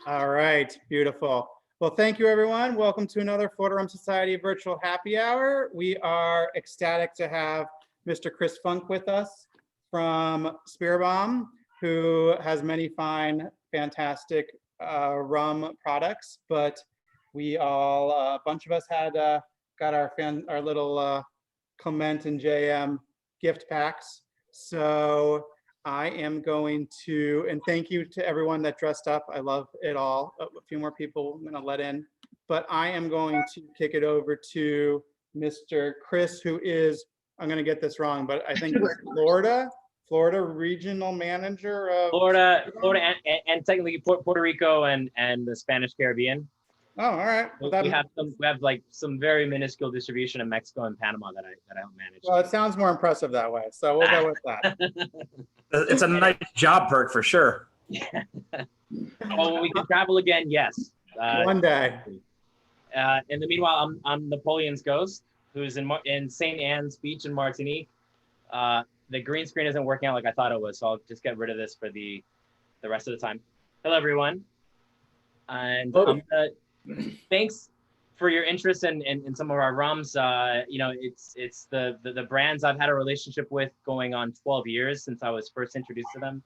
All right, beautiful. Well, thank you, everyone. Welcome to another Florida Rum Society virtual happy hour. We are ecstatic to have Mr. Chris Funk with us from SPIRIBAM, who has many fine, fantastic rum products. But we all, a bunch of us had got our little Clement and JM gift packs. So I am going to, and thank you to everyone that dressed up. I love it all. A few more people I'm going to let in, but I am going to kick it over to Mr. Chris, who is, I'm going to get this wrong, but I think it's Florida Regional Manager of Florida, and technically Puerto Rico and the Spanish Caribbean. Oh, all right. Well, we have like some very minuscule distribution in Mexico and Panama that I help manage. Well, it sounds more impressive that way, so we'll go with that. It's a nice job perk for sure. Yeah. Well, when we can travel again, yes. One day. In the meanwhile, I'm Napoleon's ghost, who's in St. Anne's Beach in Martinique. The green screen isn't working out like I thought it was, so I'll just get rid of this for the rest of the time. Hello, everyone. And thanks for your interest in some of our rums. It's the brands I've had a relationship with going on 12 years since I was first introduced to them,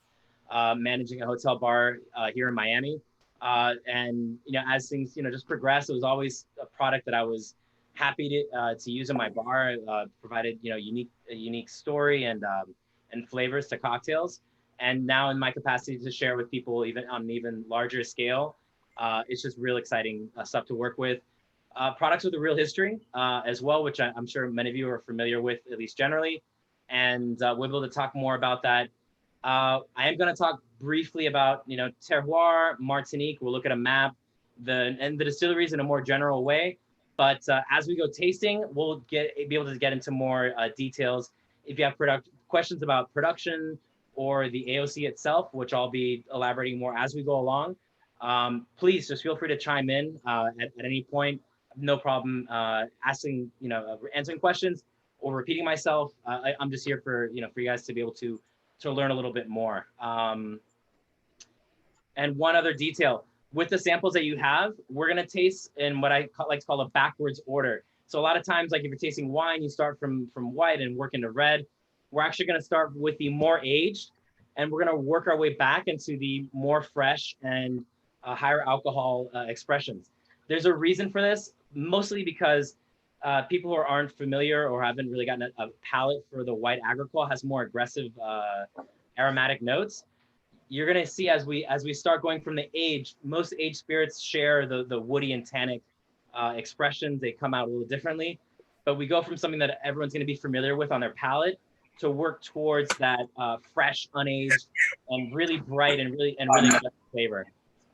managing a hotel bar here in Miami. And as things just progressed, it was always a product that I was happy to use in my bar. Provided a unique story and flavors to cocktails. And now in my capacity to share with people even on an even larger scale, it's just real exciting stuff to work with. Products with a real history as well, which I'm sure many of you are familiar with, at least generally. And we'll be able to talk more about that. I am going to talk briefly about, terroir, Martinique. We'll look at a map, and the distilleries in a more general way. But as we go tasting, we'll be able to get into more details. If you have questions about production or the AOC itself, which I'll be elaborating more as we go along, please just feel free to chime in at any point. No problem answering questions or repeating myself. I'm just here for for you guys to be able to learn a little bit more. And one other detail, with the samples that you have, we're gonna taste in what I like to call a backwards order. So a lot of times, like if you're tasting wine, you start from white and work into red. We're actually gonna start with the more aged, and we're gonna work our way back into the more fresh and higher alcohol expressions. There's a reason for this, mostly because people who aren't familiar or haven't really gotten a palate for the white Agricole has more aggressive aromatic notes. You're gonna see as we start going from the age, most aged spirits share the woody and tannic expressions. They come out a little differently, but we go from something that everyone's gonna be familiar with on their palate to work towards that fresh, unaged, and really bright and really flavor.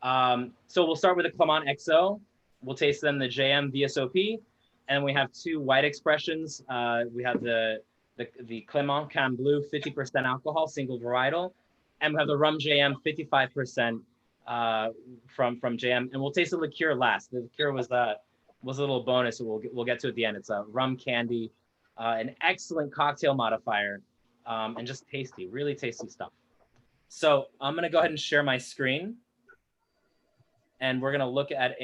So we'll start with the Clement XO. We'll taste then the JM VSOP, and we have two white expressions. We have the Clement Can Bleu 50% alcohol, single varietal, and we have the Rhum JM 55% from JM. And we'll taste the liqueur last. The liqueur was a little bonus, so we'll get to at the end. It's a rum candy, an excellent cocktail modifier, and just tasty, really tasty stuff. So I'm gonna go ahead and share my screen. And we're gonna look at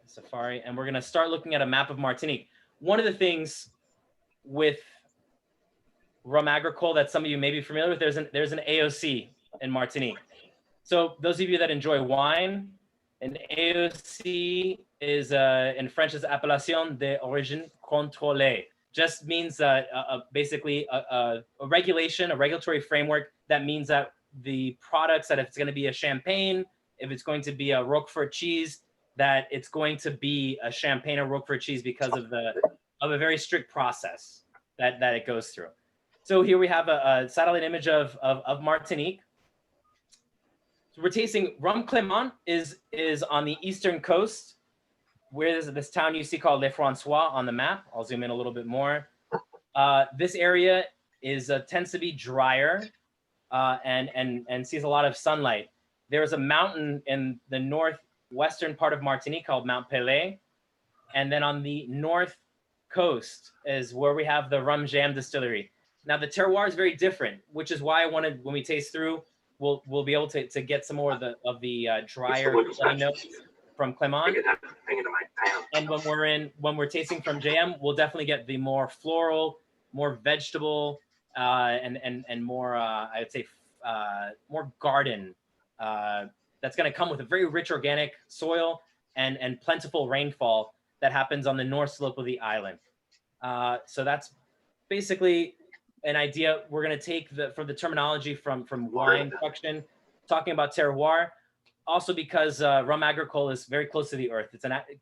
Safari, and we're gonna start looking at a map of Martinique. One of the things with Rhum Agricole that some of you may be familiar with, there's an AOC in Martinique. So those of you that enjoy wine, an AOC is in French is Appellation d'origine contrôlée. Just means basically a regulation, a regulatory framework that means that the products, that if it's going to be a champagne, if it's going to be a Roquefort cheese, that it's going to be a champagne or Roquefort cheese because of a very strict process that it goes through. So here we have a satellite image of Martinique. So we're tasting Rhum Clement is on the eastern coast, where there's this town you see called Les Francois on the map. I'll zoom in a little bit more. This area tends to be drier and sees a lot of sunlight. There's a mountain in the northwestern part of Martinique called Mount Pelée. And then on the north coast is where we have the Rhum Jam distillery. Now the terroir is very different, which is why I wanted, when we taste through, we'll be able to get some more of the drier notes from Clement. And when we're tasting from JM, we'll definitely get the more floral, more vegetable, and more I would say more garden. That's going to come with a very rich organic soil and plentiful rainfall that happens on the north slope of the island. So that's basically an idea. We're going to take from the terminology from wine production, talking about terroir. Also because Rhum Agricole is very close to the earth.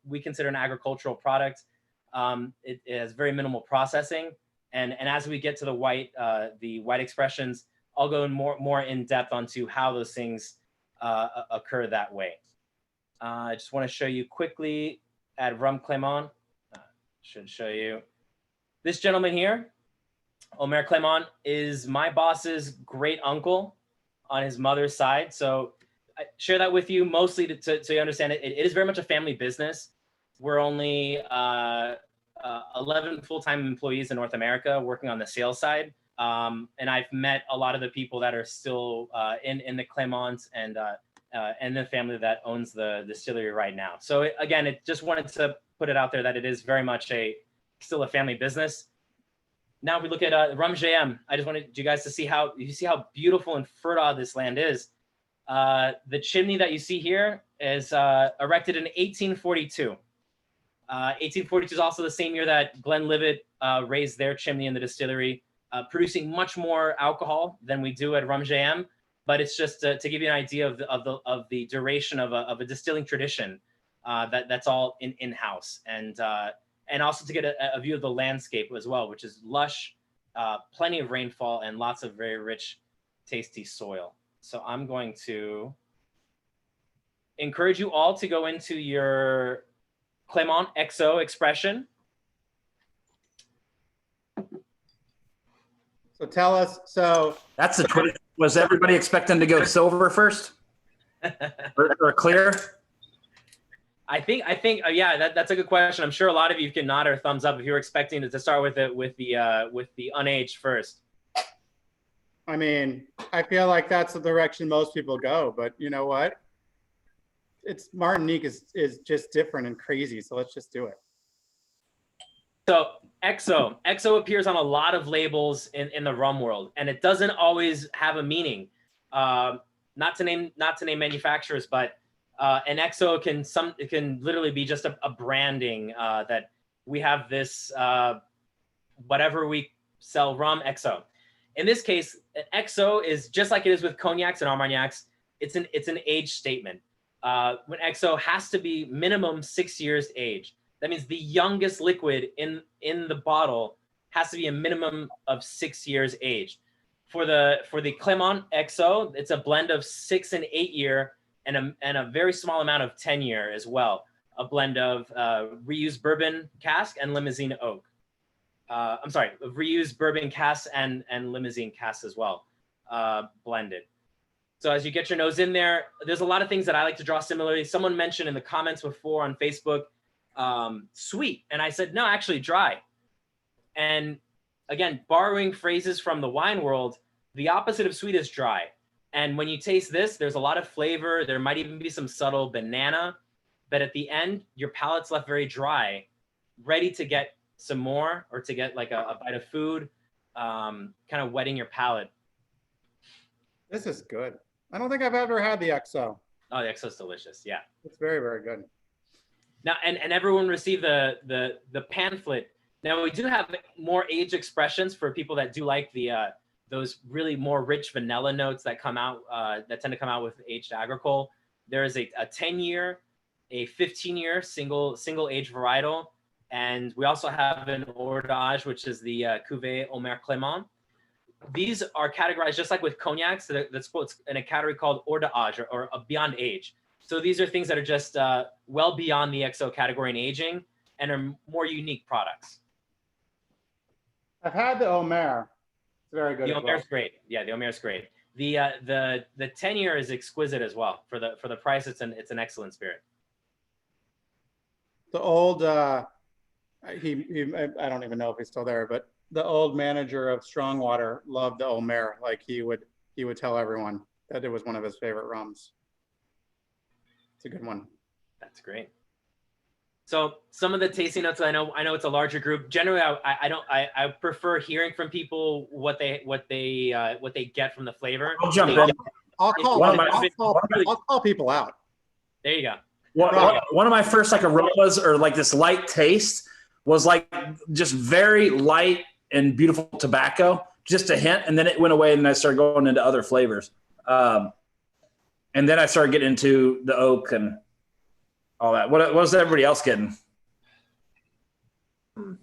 We consider an agricultural product. It has very minimal processing. And as we get to the white expressions, I'll go more in depth onto how those things occur that way. I just want to show you quickly at Rhum Clement. Should show you this gentleman here. Omer Clement is my boss's great uncle on his mother's side. So I share that with you mostly so you understand it. It is very much a family business. We're only 11 full-time employees in North America working on the sales side. And I've met a lot of the people that are still in the Clements and the family that owns the distillery right now. So again, it just wanted to put it out there that it is very much still a family business. Now if we look at Rhum JM, I just wanted you guys to see how beautiful and fertile this land is. The chimney that you see here is erected in 1842. 1842 is also the same year that Glenlivet raised their chimney in the distillery, producing much more alcohol than we do at Rhum JM. But it's just to give you an idea of the duration of a distilling tradition that's all in-house, and also to get a view of the landscape as well, which is lush, plenty of rainfall, and lots of very rich, tasty soil. So I'm going to encourage you all to go into your Clement XO expression. So tell us, That's the twist. Was everybody expecting to go silver first or clear? I think, yeah, that's a good question. I'm sure a lot of you can nod or thumbs up if you're expecting to start with the unaged first. I mean, I feel like that's the direction most people go, but you know what? Martinique is just different and crazy, so let's just do it. So XO appears on a lot of labels in the rum world, and it doesn't always have a meaning. Not to name manufacturers, but an XO can literally be just a branding that we have this whatever we sell rum XO. In this case, XO is just like it is with cognacs and armagnacs. It's an age statement. When XO has to be minimum 6 years age. That means the youngest liquid in the bottle has to be a minimum of 6 years age. For the Clement XO, it's a blend of 6 and 8 year and a very small amount of 10 year as well. A blend of reused bourbon cask and Limousin oak. I'm sorry, reused bourbon cask and Limousin cask as well, blended. So as you get your nose in there, there's a lot of things that I like to draw similarly. Someone mentioned in the comments before on Facebook, sweet. And I said, no, actually dry. And again, borrowing phrases from the wine world, the opposite of sweet is dry. And when you taste this, there's a lot of flavor. There might even be some subtle banana, but at the end, your palate's left very dry, ready to get some more or to get like a bite of food, kind of wetting your palate. This is good. I don't think I've ever had the XO. Oh, the XO's delicious. Yeah. It's very, very good. Now, and everyone received the pamphlet. Now we do have more age expressions for people that do like those really more rich vanilla notes that come out, that tend to come out with aged Agricole. There is a 10-year, a 15-year single age varietal. And we also have an hors d'âge, which is the Cuvée Omer Clement. These are categorized just like with cognacs. That's in a category called hors d'âge or a beyond age. So these are things that are just well beyond the XO category in aging and are more unique products. I've had the Omer. It's very good. The Omer's great. Yeah, the Omer's great. The 10-year is exquisite as well. For the price, it's an excellent spirit. The old I don't even know if he's still there, but the old manager of Strongwater loved the Omer. Like he would tell everyone that it was one of his favorite rums. It's a good one. That's great. So some of the tasting notes, I know it's a larger group. Generally, I prefer hearing from people what they get from the flavor. I'll jump in. I'll call people out. There you go. One of my first like aromas or like this light taste was like just very light and beautiful tobacco, just a hint, and then it went away, and I started going into other flavors. And then I started getting into the oak and all that. What was everybody else getting? I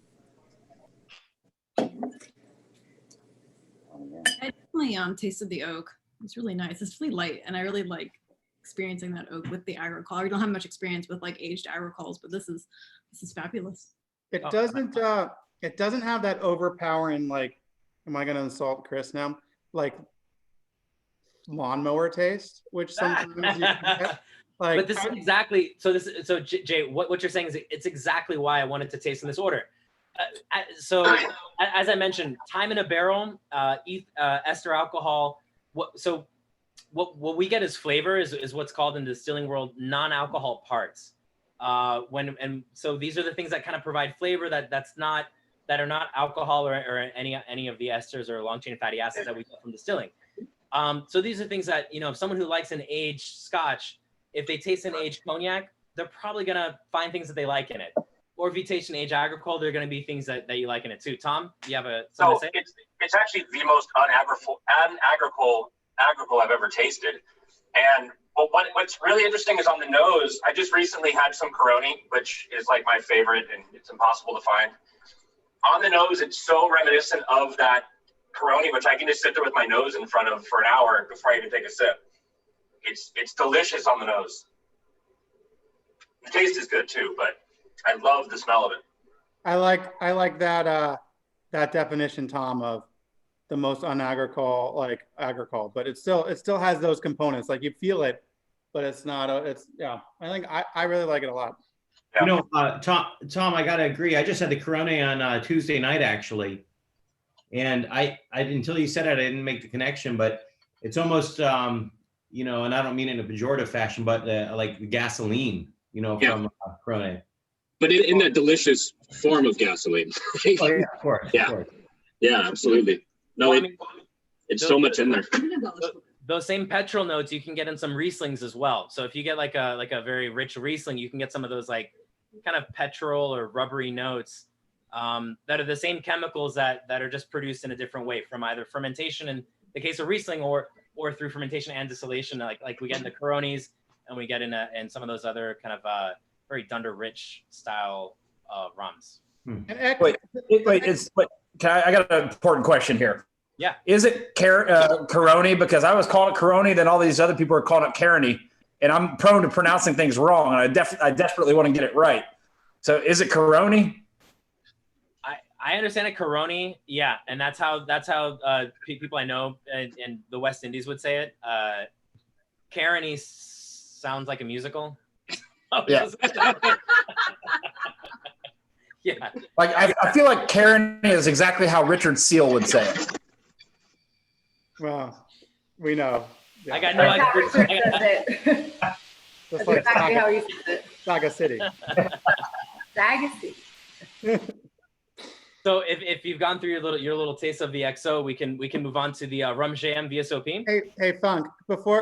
definitely tasted the oak. It's really nice. It's really light, and I really like experiencing that oak with the Agricole. We don't have much experience with like aged Agricoles, but this is fabulous. It doesn't have that overpowering, like, am I going to insult Chris now? Like lawnmower taste, which sometimes you get. Like, but this is exactly so Jay, what you're saying is it's exactly why I wanted to taste in this order. So as I mentioned, time in a barrel, ester alcohol. What we get as flavor is what's called in the distilling world non-alcohol parts. So these are the things that kind of provide flavor that are not alcohol or any of the esters or long chain fatty acids that we get from distilling. So these are things that, if someone who likes an aged Scotch, if they taste an aged cognac, they're probably gonna find things that they like in it. Or if you taste an aged Agricole, there are gonna be things that you like in it too. Tom, you have something to say? It's actually the most un-Agricole I've ever tasted. And what's really interesting is on the nose. I just recently had some Coroni, which is like my favorite, and it's impossible to find. On the nose, it's so reminiscent of that Coroni, which I can just sit there with my nose in front of for an hour before I even take a sip. It's delicious on the nose. The taste is good too, but I love the smell of it. I like that definition, Tom, of the most un-Agricole, like Agricole, but it still has those components. Like you feel it, but it's not. I think I really like it a lot. Yeah. Tom, I gotta agree. I just had the Corona on Tuesday night actually, and I until you said it, I didn't make the connection, but it's almost and I don't mean it in a pejorative fashion, but like the gasoline, from Corona. But in that delicious form of gasoline. Oh, yeah, of course. Yeah. Of course. Yeah, absolutely. No, it's so much in there. Those same petrol notes you can get in some Rieslings as well. So if you get like a very rich Riesling, you can get some of those like kind of petrol or rubbery notes that are the same chemicals that are just produced in a different way from either fermentation in the case of Riesling or through fermentation and distillation, like we get in the Coronis and we get in some of those other kind of very Dunder rich style rums. Wait, I got an important question here. Yeah. Is it Coroni? Because I was calling it Coroni, then all these other people are calling it Caroni, and I'm prone to pronouncing things wrong, and I desperately want to get it right. So is it Coroni? I understand it, Coroni, yeah, and that's how people I know in the West Indies would say it. Caroni sounds like a musical. Yeah. Yeah. Like I feel like Caroni is exactly how Richard Seal would say it. Well, we know. Yeah. I got no idea. Richard says it. Just That's like exactly how he says it. Saga City. Saga City. So if you've gone through your little taste of the XO, we can move on to the Rhum GM VSOP. Hey, Funk. Before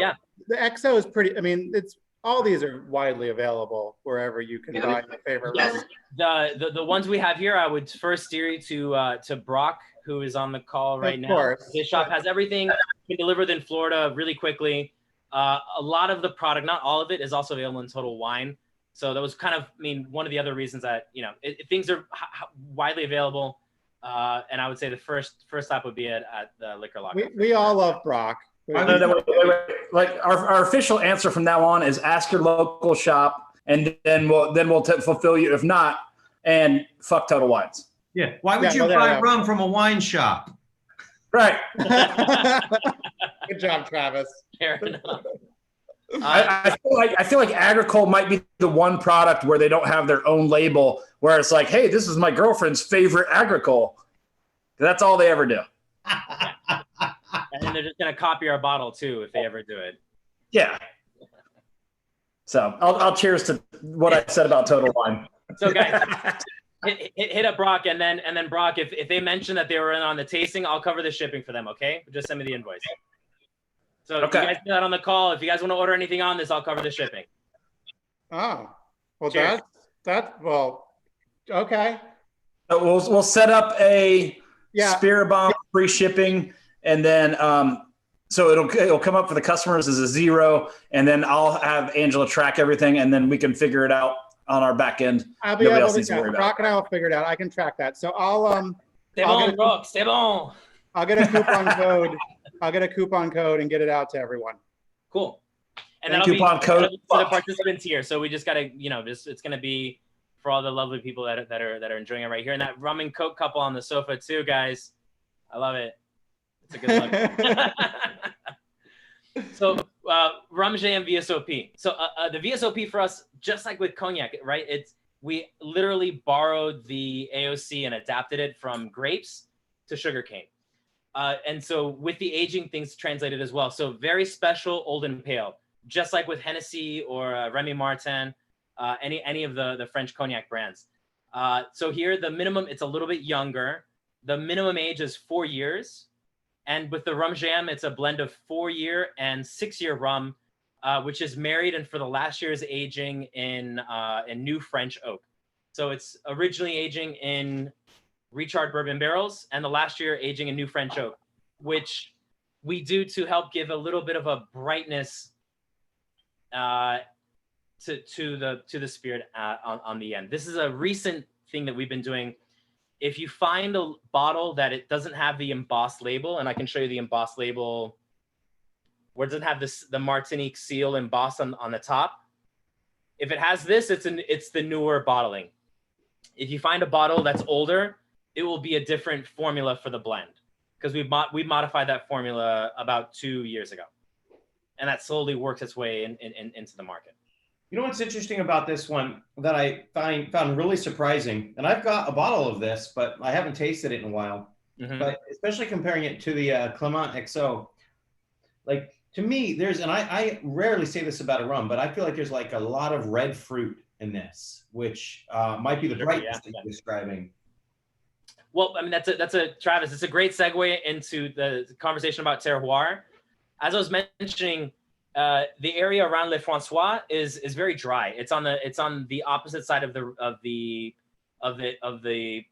the XO is pretty. I mean, it's all these are widely available wherever you can buy your favorite. Yes. The ones we have here, I would first steer you to Brock, who is on the call right now. Course. His shop has everything delivered in Florida really quickly. A lot of the product, not all of it, is also available in Total Wine. So that was kind of, one of the other reasons that, things are widely available. And I would say the first stop would be at the liquor locker. We all love Brock. Wait. Like our official answer from now on is ask your local shop, and then we'll fulfill you. If not, and fuck Total Wines. Yeah. Why would you buy rum from a wine shop? Right. Good job, Travis. Fair enough. I feel like Agricole might be the one product where they don't have their own label, where it's like, hey, this is my girlfriend's favorite Agricole. That's all they ever do. then they're just gonna copy our bottle too if they ever do it. Yeah. So I'll cheers to what I said about Total Wine. So guys, hit up Brock, and then Brock, if they mention that they were in on the tasting, I'll cover the shipping for them. Okay, just send me the invoice. So Okay. you guys do that on the call. If you guys want to order anything on this, I'll cover the shipping. Oh, well, Cheers. well, okay. So we'll set up a Yeah. SPIRIBAM free shipping, and then so it'll come up for the customers as a 0, and then I'll have Angela track everything, and then we can figure it out on our back end. I'll be Nobody able else to, needs to worry about Brock and I will figure it out. I can track that. So I'll C'est I'll bon, get a- Brock. C'est bon. I'll get a coupon code. I'll get a coupon code and get it out to everyone. Cool. And And that'll coupon be code for the fuck. participants here. So we just gotta, it's gonna be for all the lovely people that are enjoying it right here. And that rum and coke couple on the sofa too, guys. I love it. It's a good look. So Rhum and VSOP. So the VSOP for us, just like with cognac, right? We literally borrowed the AOC and adapted it from grapes to sugarcane. And so with the aging, things translated as well. So very special, old and pale, just like with Hennessy or Remy Martin, any of the French cognac brands. So here, the minimum, it's a little bit younger. The minimum age is 4 years. And with the Rhum Jam, it's a blend of 4-year and 6-year rum, which is married and for the last year is aging in new French oak. So it's originally aging in recharred bourbon barrels, and the last year aging in new French oak, which we do to help give a little bit of a brightness to the spirit on the end. This is a recent thing that we've been doing. If you find a bottle that it doesn't have the embossed label, and I can show you the embossed label where it doesn't have the Martinique seal embossed on the top. If it has this, it's the newer bottling. If you find a bottle that's older, it will be a different formula for the blend, because we modified that formula about 2 years ago, and that slowly works its way into the market. You know what's interesting about this one that I found really surprising, and I've got a bottle of this, but I haven't tasted it in a while. Mhm. But especially comparing it to the Clement XO, like to me, and I rarely say this about a rum, but I feel like there's like a lot of red fruit in this, which might be the Sure, brightness yeah, that yeah. you're describing. Well, I mean, that's a Travis. It's a great segue into the conversation about terroir. As I was mentioning, the area around Le François is very dry. It's on the opposite side of the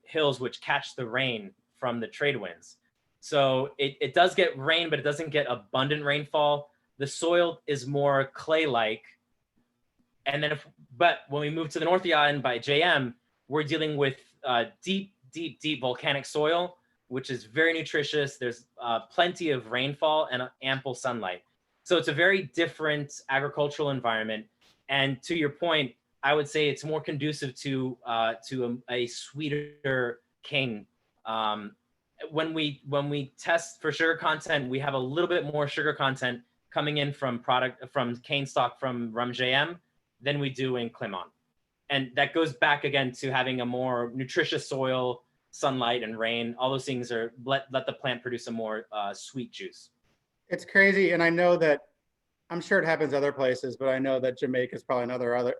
hills, which catch the rain from the trade winds. So it does get rain, but it doesn't get abundant rainfall. The soil is more clay-like. And then but when we move to the North of the Island by JM, we're dealing with deep volcanic soil, which is very nutritious. There's plenty of rainfall and ample sunlight. So it's a very different agricultural environment. And to your point, I would say it's more conducive to a sweeter cane. When we test for sugar content, we have a little bit more sugar content coming in from cane stock from Rhum JM than we do in Clement. And that goes back again to having a more nutritious soil, sunlight and rain. All those things are let the plant produce a more sweet juice. It's crazy, and I know that I'm sure it happens other places, but I know that Jamaica is probably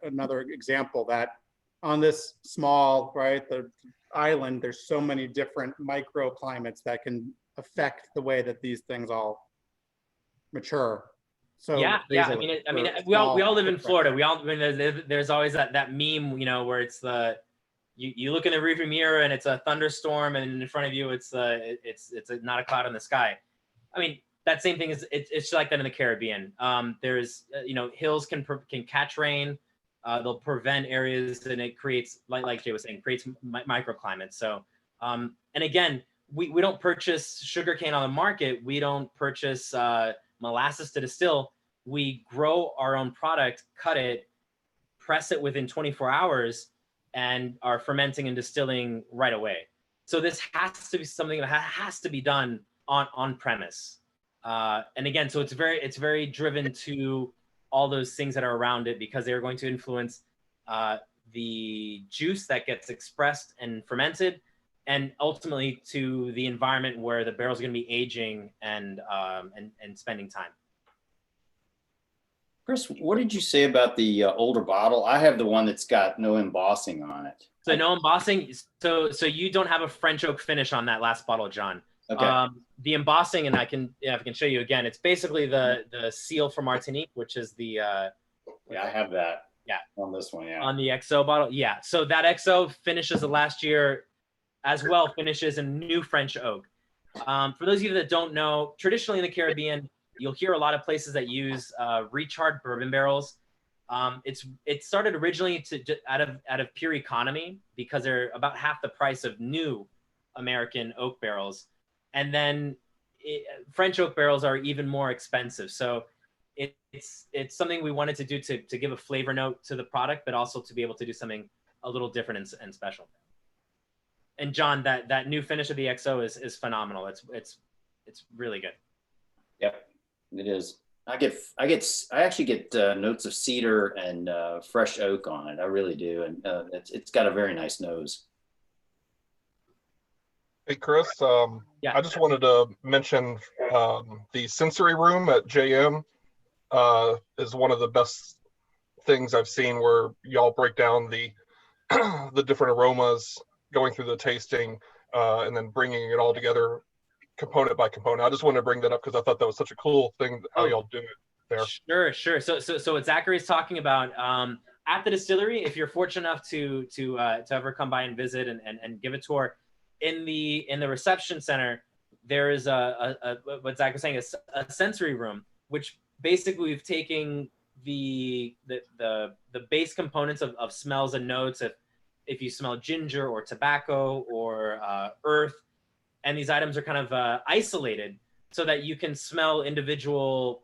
another example that on this small, right, the island, there's so many different microclimates that can affect the way that these things all mature. So yeah. I mean, we all live in Florida. There's always that meme, where it's you look in the rearview mirror and it's a thunderstorm, and in front of you it's not a cloud in the sky. I mean, that same thing is it's like that in the Caribbean. There's hills can catch rain. They'll prevent areas, and it creates, like Jay was saying, creates microclimates. So and again, we don't purchase sugarcane on the market. We don't purchase molasses to distill. We grow our own product, cut it, press it within 24 hours, and are fermenting and distilling right away. So this has to be something that has to be done on premise. And again, so it's very driven to all those things that are around it, because they are going to influence the juice that gets expressed and fermented, and ultimately to the environment where the barrels are going to be aging and spending time. Chris, what did you say about the older bottle? I have the one that's got no embossing on it. So no embossing. So you don't have a French oak finish on that last bottle, John. Okay. The embossing, and I can show you again. It's basically the seal for Martinique, which is the Yeah, I have that. Yeah. On this one, yeah. on the XO bottle. Yeah. So that XO finishes the last year as well, finishes in new French oak. For those of you that don't know, traditionally in the Caribbean, you'll hear a lot of places that use recharred bourbon barrels. It started originally out of pure economy because they're about half the price of new American oak barrels, and then French oak barrels are even more expensive. So it's something we wanted to do to give a flavor note to the product, but also to be able to do something a little different and special. And John, that new finish of the XO is phenomenal. It's really good. Yep, it is. I actually get notes of cedar and fresh oak on it. I really do, and it's got a very nice nose. Hey, Chris, Yeah. I just wanted to mention the sensory room at JM is one of the best things I've seen, where y'all break down the the different aromas, going through the tasting, and then bringing it all together component by component. I just wanted to bring that up because I thought that was such a cool thing how y'all do it there. Sure. So what Zachary is talking about, at the distillery, if you're fortunate enough to ever come by and visit and give a tour, in the reception center, there is what Zach was saying is a sensory room, which basically we've taken the base components of smells and notes. If you smell ginger or tobacco or earth, and these items are kind of isolated so that you can smell individual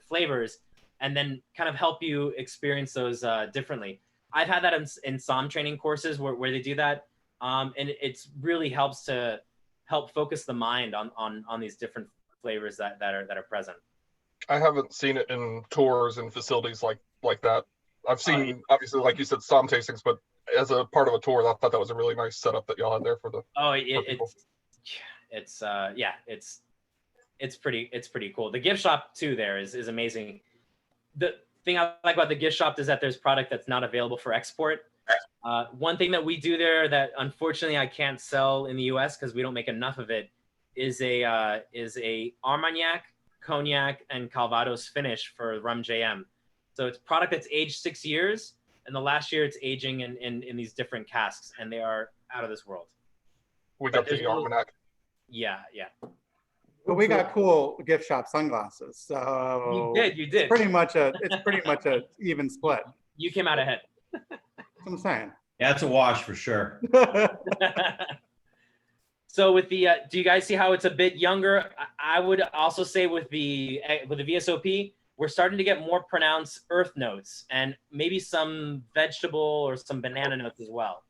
flavors, and then kind of help you experience those differently. I've had that in SOM training courses where they do that, and it really helps to help focus the mind on these different flavors that are present. I haven't seen it in tours and facilities like that. I've seen, obviously, like you said, SOM tastings, but as a part of a tour, I thought that was a really nice setup that y'all had there for the. It's pretty cool. The gift shop too there is amazing. The thing I like about the gift shop is that there's product that's not available for export. One thing that we do there that unfortunately I can't sell in the U.S. because we don't make enough of it is a Armagnac, Cognac, and Calvados finish for Rhum JM. So it's product that's aged 6 years, and the last year it's aging in these different casks, and they are out of this world. We got the Armagnac. Yeah. But we got cool gift shop sunglasses, so you did. It's pretty much a even split. You came out ahead. That's what I'm saying. Yeah, it's a wash for sure. So with the, do you guys see how it's a bit younger? I would also say with the VSOP, we're starting to get more pronounced earth notes and maybe some vegetable or some banana notes as well.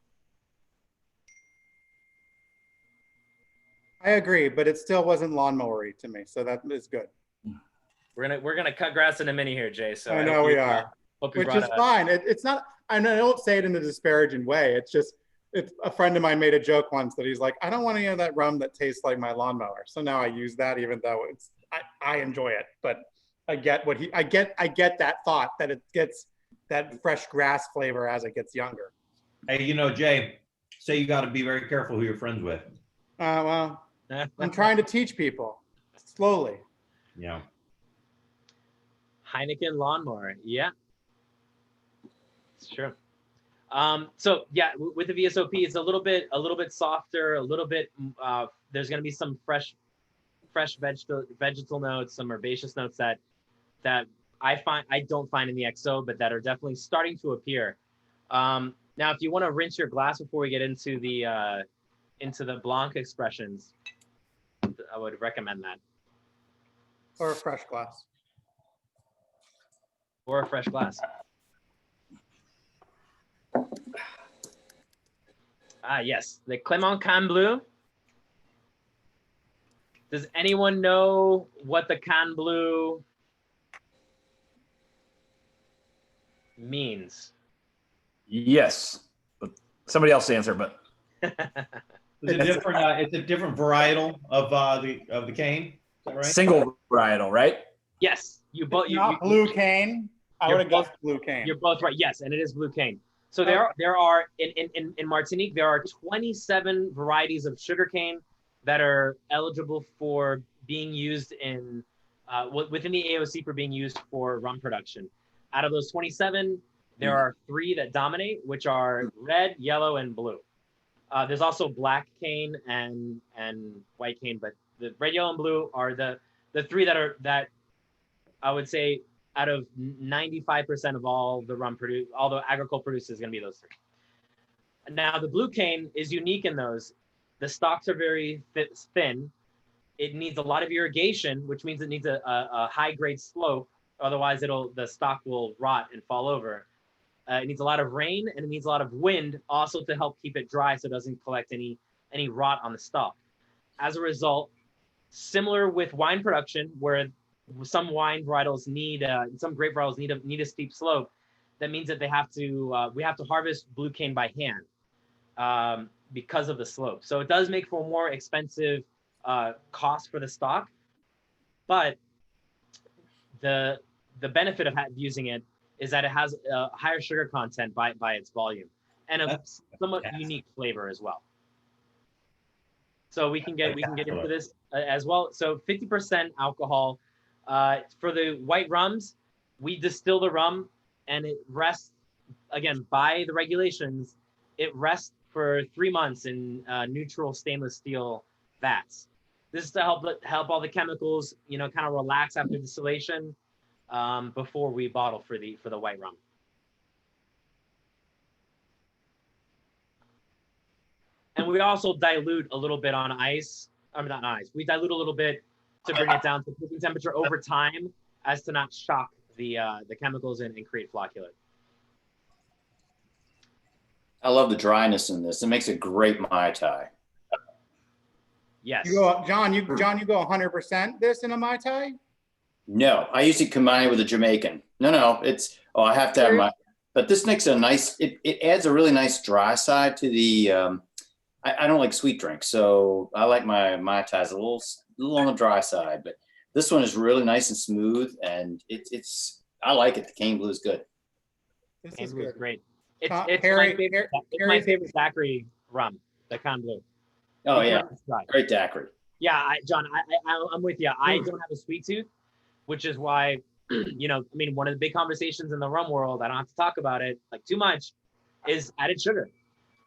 I agree, but it still wasn't lawnmowery to me, so that is good. We're gonna cut grass in a minute here, Jay. So I know we are, which is fine. It's not. I don't say it in a disparaging way. It's a friend of mine made a joke once that he's like, I don't want any of that rum that tastes like my lawnmower. So now I use that, even though I enjoy it, but I get that thought that it gets that fresh grass flavor as it gets younger. Hey, Jay, say you got to be very careful who you're friends with. Well, I'm trying to teach people slowly. Yeah. Heineken lawnmower. Yeah. It's true. So yeah, with the VSOP, it's a little bit softer, a little bit, there's going to be some fresh vegetal notes, some herbaceous notes that I don't find in the XO, but that are definitely starting to appear. Now, if you want to rinse your glass before we get into the Blanc expressions, I would recommend that. Or a fresh glass. Or a fresh glass. Yes, the Clement Can Bleu. Does anyone know what the Can Bleu means? Yes, but somebody else answer. But It's a different, it's a different varietal of the cane. Is that right? Single varietal, right? Yes, you both. Not blue cane. I you're would have both- guessed blue cane. You're both right. Yes, and it is blue cane. So Okay. there are in Martinique there are 27 varieties of sugarcane that are eligible for being used in within the AOC for being used for rum production. Out of those 27, there are 3 that dominate, which are red, yellow, and blue. There's also black cane and white cane, but the red, yellow, and blue are the 3 that I would say out of 95% of all the rum produced, all the Agricole produces is going to be those 3. Now the blue cane is unique in those. The stalks are very thin. It needs a lot of irrigation, which means it needs a high grade slope. Otherwise, the stalk will rot and fall over. It needs a lot of rain and it needs a lot of wind also to help keep it dry so it doesn't collect any rot on the stalk. As a result, similar with wine production, where some wine varietals need, some grape varietals need a steep slope, that means that we have to harvest blue cane by hand because of the slope. So it does make for a more expensive cost for the stock, but the benefit of using it is that it has a higher sugar content by its volume and a somewhat unique flavor as well. So we can get into this as well. So 50% alcohol. For the white rums, we distill the rum and it rests, again, by the regulations, it rests for 3 months in neutral stainless steel vats. This is to help all the chemicals, kind of relax after distillation before we bottle for the white rum. And we also dilute a little bit on ice. Not ice. We dilute a little bit to bring it down to cooking temperature over time, as to not shock the chemicals and create flocculate. I love the dryness in this. It makes a great Mai Tai. Yes. John, you go 100% this in a Mai Tai? No, I usually combine it with a Jamaican. No, I have to have my, but this makes a nice, it adds a really nice dry side to the, I don't like sweet drinks, so I like my Mai Tais a little on the dry side, but this one is really nice and smooth, and I like it. The cane blue is good. This Cane is blue is good. great. It's Harry- my favorite daiquiri rum, the Cane Bleu. Oh Because yeah, it's dry. great daiquiri. Yeah, John, I'm with you. I don't have a sweet tooth, which is why, one of the big conversations in the rum world, I don't have to talk about it like too much, is added sugar.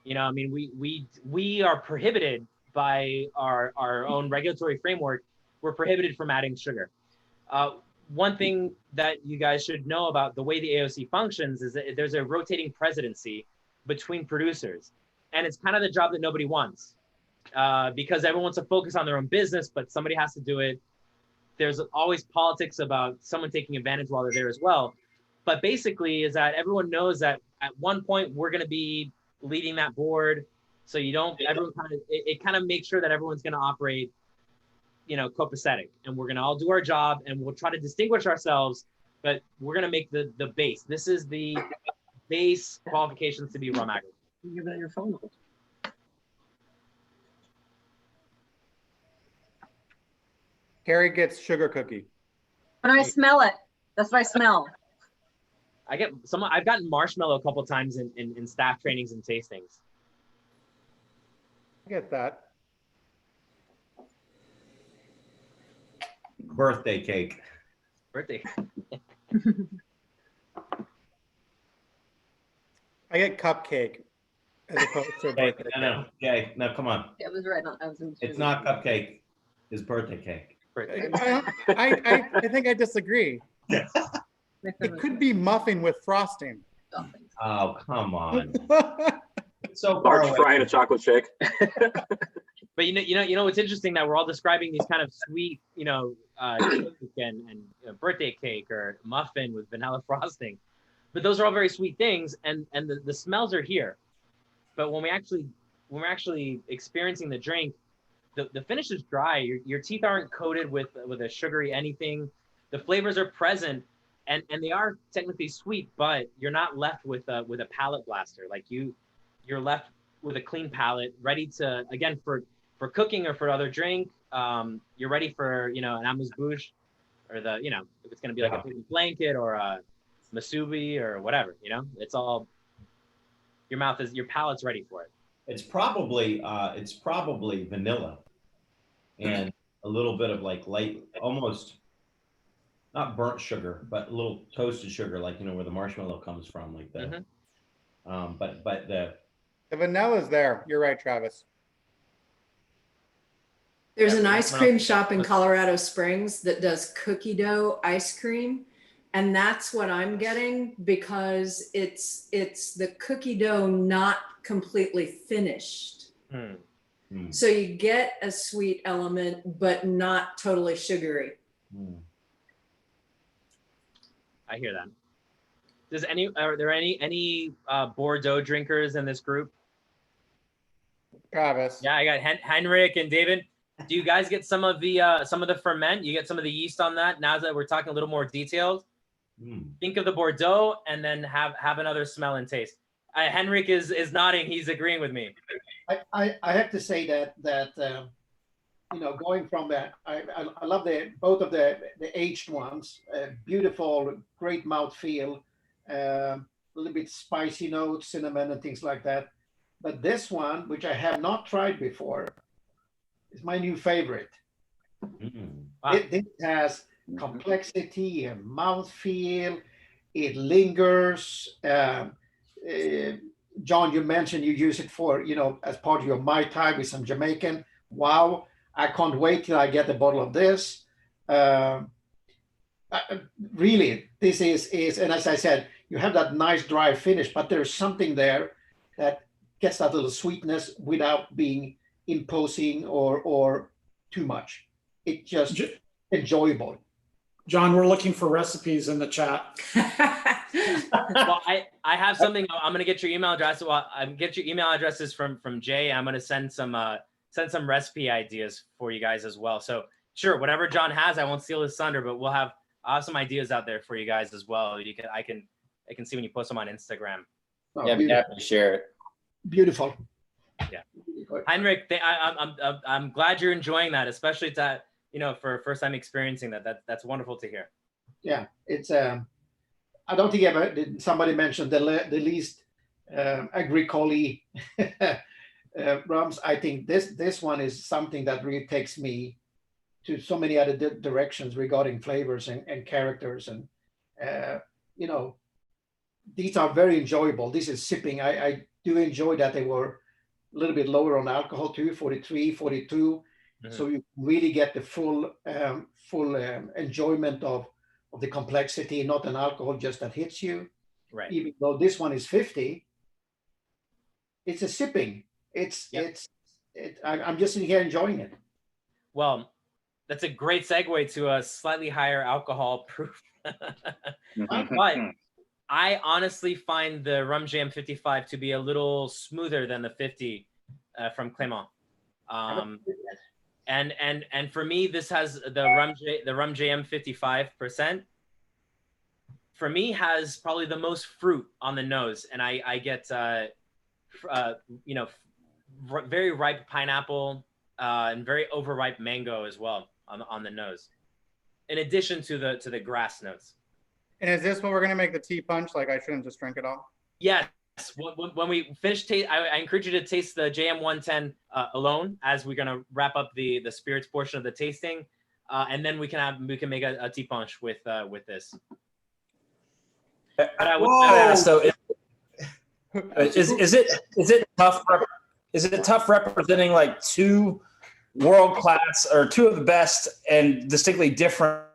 We are prohibited by our own regulatory framework. We're prohibited from adding sugar. One thing that you guys should know about the way the AOC functions is that there's a rotating presidency between producers, and it's kind of the job that nobody wants. Because everyone wants to focus on their own business, but somebody has to do it. There's always politics about someone taking advantage while they're there as well. But basically is that everyone knows that at one point we're going to be leading that board. So it kind of makes sure that everyone's going to operate, copacetic, and we're going to all do our job and we'll try to distinguish ourselves, but we're going to make the base. This is the base qualifications to be rum agri. Give that your phone. Carrie gets sugar cookie. When I smell it, that's what I smell. I've gotten marshmallow a couple of times in staff trainings and tastings. I get that. Birthday cake. Birthday. I get cupcake as opposed to a birthday cake. Okay, no, come on. It was right on. I was in. It's not cupcake. It's birthday cake. I think I disagree. It could be muffin with frosting. Oh, come on. It's so far Mark's away. frying a chocolate shake. But you know, it's interesting that we're all describing these kind of sweet, cake and birthday cake or muffin with vanilla frosting. But those are all very sweet things, and the smells are here. But when we're actually experiencing the drink, the finish is dry. Your teeth aren't coated with a sugary anything. The flavors are present, and they are technically sweet, but you're not left with a palate blaster. Like you're left with a clean palate, ready to, again, for cooking or for other drink. You're ready for, you know, an amuse-bouche, or the, you know, if it's going to be like a picnic blanket or a masubi or whatever, you know, it's all, your palate's ready for it. It's probably vanilla and a little bit of like light, almost not burnt sugar, but a little toasted sugar, like, you know, where the marshmallow comes from, like the, but the vanilla's there. You're right, Travis. There's an ice cream shop in Colorado Springs that does cookie dough ice cream. And that's what I'm getting, because it's the cookie dough not completely finished. So you get a sweet element, but not totally sugary. I hear that. Are there any Bordeaux drinkers in this group? Travis. Yeah, I got Henrik and David. Do you guys get some of the ferment? You get some of the yeast on that? Now that we're talking a little more detailed, think of the Bordeaux and then have another smell and taste. Henrik is nodding. He's agreeing with me. I have to say that you know, going from that, I love both of the aged ones. Beautiful, great mouthfeel, a little bit spicy notes, cinnamon and things like that. But this one, which I have not tried before, is my new favorite. Wow. It has complexity and mouthfeel. It lingers. John, you mentioned you use it for, you know, as part of your Mai Tai with some Jamaican. Wow. I can't wait till I get a bottle of this. Really, this is, and as I said, you have that nice dry finish, but there's something there that gets that little sweetness without being imposing or too much. It's just enjoyable. John, we're looking for recipes in the chat. Well, I have something. I'm gonna get your email address. Well, I'm get your email addresses from Jay. I'm gonna send some recipe ideas for you guys as well. So sure, whatever John has, I won't steal his thunder, but I'll have some ideas out there for you guys as well. I can see when you post them on Instagram. Yeah, I'd be happy to share it. Beautiful. Yeah, Heinrich, I'm glad you're enjoying that, especially to, you know, for first time experiencing that. That's wonderful to hear. Yeah, it's I don't think somebody mentioned the least Agricole rums. I think this one is something that really takes me to so many other directions regarding flavors and characters, and you know, these are very enjoyable. This is sipping. I do enjoy that they were a little bit lower on alcohol too, 43, 42. So you really get the full enjoyment of the complexity, not an alcohol just that hits you. Right. Even though this one is 50, it's a sipping. I'm just sitting here enjoying it. Well, that's a great segue to a slightly higher alcohol proof. But I honestly find the Rhum Jam 55 to be a little smoother than the 50 from Clement. And for me, this has the Rhum JM 55%. For me, has probably the most fruit on the nose, and I get you know, very ripe pineapple and very overripe mango as well on the nose, in addition to the grass notes. And is this what we're gonna make the tea punch? Like, I shouldn't just drink it all? Yes. When we finish I encourage you to taste the JM 110 alone, as we're gonna wrap up the spirits portion of the tasting, and then we can make a tea punch with this. But I would ask though, is it tough? Is it tough representing like two world class or two of the best and distinctly different?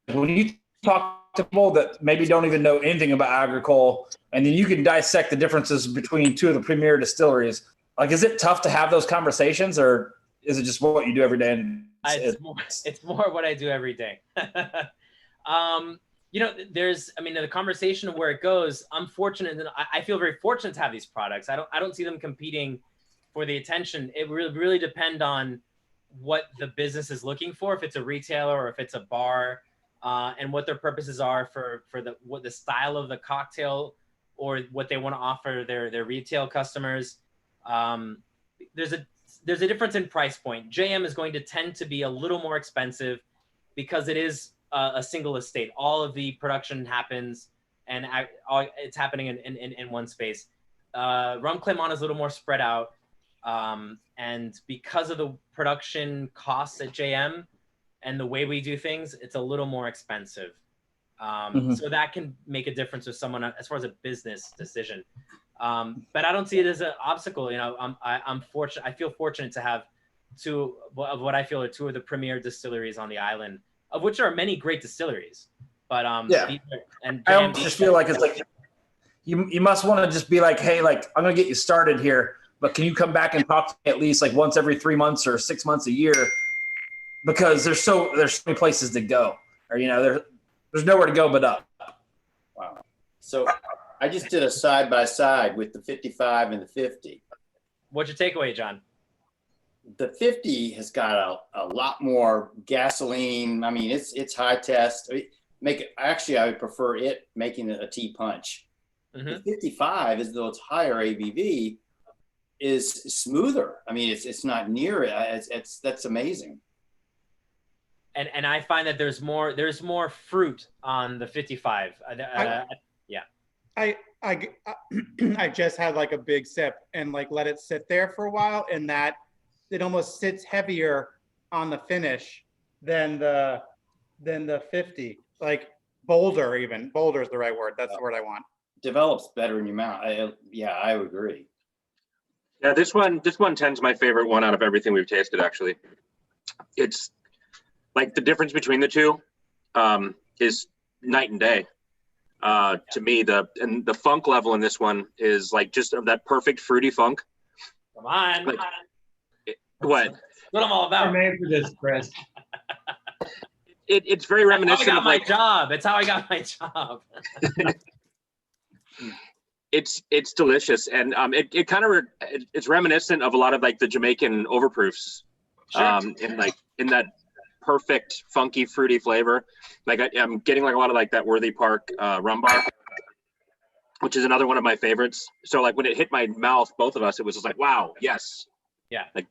When you talk to people that maybe don't even know anything about Agricole, and then you can dissect the differences between two of the premier distilleries. Like, is it tough to have those conversations, or is it just what you do every day? And it's more what I do every day. You know, the conversation of where it goes, I'm fortunate, and I feel very fortunate to have these products. I don't see them competing for the attention. It really depend on what the business is looking for, if it's a retailer or if it's a bar, and what their purposes are for what the style of the cocktail or what they want to offer their retail customers. There's a difference in price point. JM is going to tend to be a little more expensive because it is a single estate. All of the production happens and it's happening in one space. Rhum Clement is a little more spread out. And because of the production costs at JM and the way we do things, it's a little more expensive. So that can make a difference with someone as far as a business decision. But I don't see it as an obstacle. You know, I'm fortunate. I feel fortunate to have two of what I feel are two of the premier distilleries on the island, of which there are many great distilleries. But and I almost just feel like it's like you must want to just be like, hey, like I'm gonna get you started here, but can you come back and talk to me at least like once every 3 months or 6 months a year? Because there's so many places to go, or you know, there's nowhere to go but up. Wow. So I just did a side by side with the 55 and the 50. What's your takeaway, John? The 50 has got a lot more gasoline. I mean, it's high test. Actually, I would prefer it making it a tea punch. The 55, as though it's higher ABV, is smoother. I mean, it's not near it. That's amazing. And I find that there's more fruit on the 55. I just had like a big sip and like let it sit there for a while, and that it almost sits heavier on the finish than the 50. Like bolder, even bolder is the right word. That's the word I want. Develops better in your mouth. I would agree. Yeah, this one tends my favorite one out of everything we've tasted. Actually, it's like the difference between the two is night and day. To me, the funk level in this one is like just of that perfect fruity funk. Come on. Like, what I'm all about. I'm answer this, Chris. It's very reminiscent of my like, job. It's how I got my job. It's delicious, and it kind of it's reminiscent of a lot of like the Jamaican overproofs, in that perfect funky fruity flavor. Like I'm getting like a lot of like that Worthy Park rum bar, which is another one of my favorites. So like when it hit my mouth, both of us, it was just like, wow, yes, yeah, like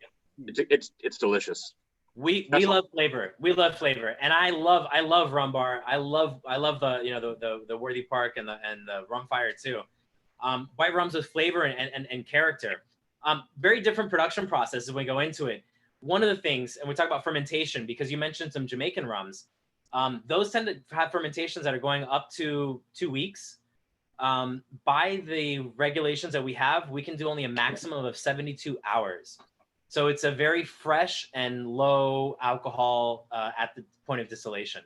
it's delicious. We love flavor. We love flavor, and I love rum bar. I love the the Worthy Park and the Rum Fire too. White rums with flavor and character. Very different production processes when we go into it. One of the things, and we talk about fermentation because you mentioned some Jamaican rums. Those tend to have fermentations that are going up to 2 weeks. By the regulations that we have, we can do only a maximum of 72 hours. So it's a very fresh and low alcohol at the point of distillation.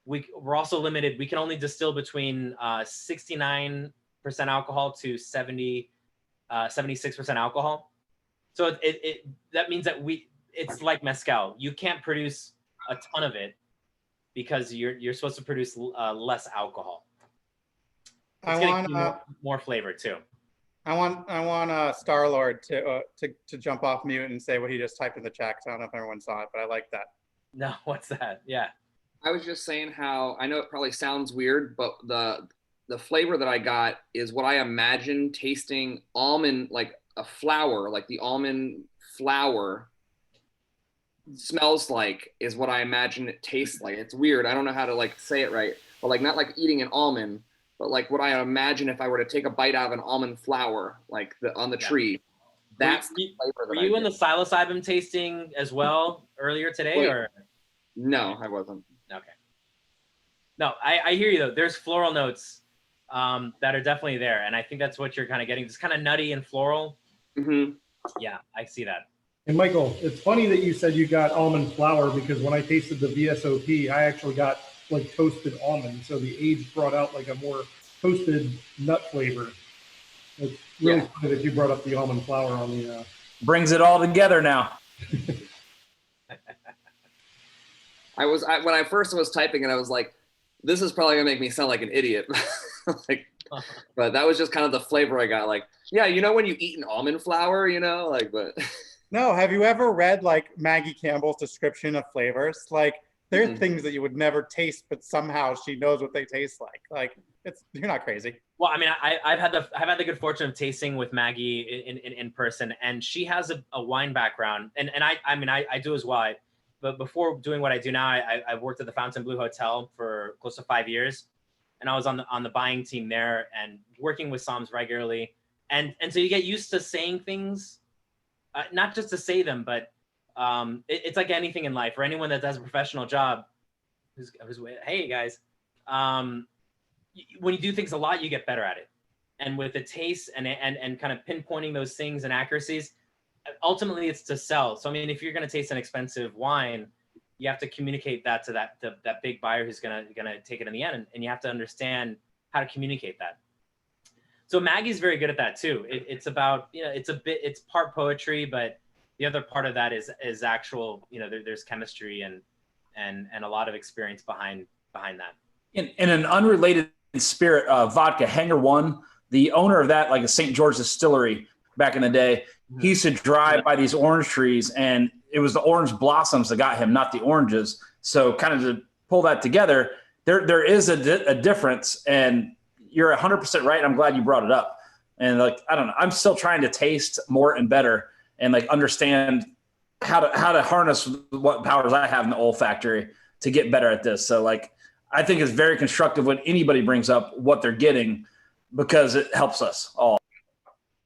We're also limited. We can only distill between 69% alcohol to 76% alcohol. So that means that it's like mezcal. You can't produce a ton of it because you're supposed to produce less alcohol. It's getting more flavor too. I want Star-Lord to jump off mute and say what he just typed in the chat. 'Cause I don't know if everyone saw it, but I like that. No, what's that? Yeah. I was just saying how I know it probably sounds weird, but the flavor that I got is what I imagine tasting almond, like a flower, like the almond flower smells like, is what I imagine it tastes like. It's weird. I don't know how to like say it right, but like not like eating an almond, but like what I imagine if I were to take a bite out of an almond flower, like on the tree. That's the flavor. Were you in the psilocybin tasting as well earlier today, or? No, I wasn't. Okay. No, I hear you though. There's floral notes that are definitely there, and I think that's what you're kind of getting. Just kind of nutty and floral. Mm-hmm. Yeah, I see that. And Michael, it's funny that you said you got almond flour because when I tasted the VSOP, I actually got like toasted almond. So the age brought out like a more toasted nut flavor. It's really funny that you brought up the almond flour on the. Brings it all together now. When I first was typing it, I was like, this is probably gonna make me sound like an idiot. Like, but that was just kind of the flavor I got. Like, yeah, you know when you eat an almond flour, you know, like, but. No, have you ever read like Maggie Campbell's description of flavors? Like There are things that you would never taste, but somehow she knows what they taste like. Like you're not crazy. Well, I mean, I've had the good fortune of tasting with Maggie in person, and she has a wine background, and I do as well. But before doing what I do now, I worked at the Fontainebleau Hotel for close to 5 years, and I was on the buying team there and working with somms regularly, and so you get used to saying things, not just to say them, but it's like anything in life. For anyone that does a professional job, hey guys. When you do things a lot, you get better at it. And with the taste and kind of pinpointing those things and accuracies, ultimately it's to sell. So, I mean, if you're going to taste an expensive wine, you have to communicate that to that big buyer who's going to take it in the end. And you have to understand how to communicate that. So Maggie's very good at that too. It's about, it's part poetry, but the other part of that is actual, there's chemistry and a lot of experience behind that. In an unrelated spirit, vodka, Hanger One, the owner of that, like a St. George distillery back in the day, he used to drive by these orange trees, and it was the orange blossoms that got him, not the oranges. So kind of to pull that together, there is a difference, and you're 100% right. I'm glad you brought it up. And like, I don't know, I'm still trying to taste more and better and like understand how to harness what powers I have in the olfactory to get better at this. So like, I think it's very constructive when anybody brings up what they're getting, because it helps us all.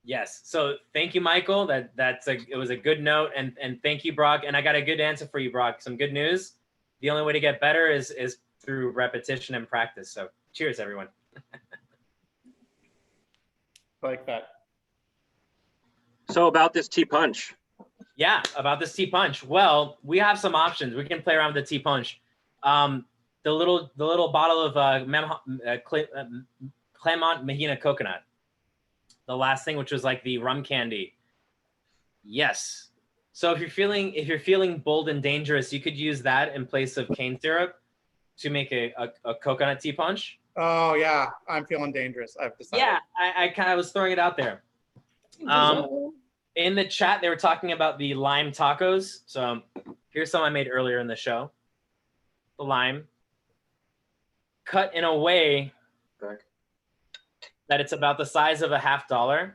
Yes. So thank you, Michael. It was a good note, and thank you, Brock. And I got a good answer for you, Brock. Some good news. The only way to get better is through repetition and practice. So cheers, everyone. Like that. So about this tea punch. Yeah, about this tea punch. Well, we have some options. We can play around with the tea punch. The little bottle of Clement Mahina coconut. The last thing, which was like the rum candy. Yes. So if you're feeling bold and dangerous, you could use that in place of cane syrup to make a coconut tea punch. Oh yeah, I'm feeling dangerous. I've decided. Yeah, I kind of was throwing it out there. In the chat, they were talking about the lime tacos. So here's some I made earlier in the show. The lime cut in a way that it's about the size of a $50,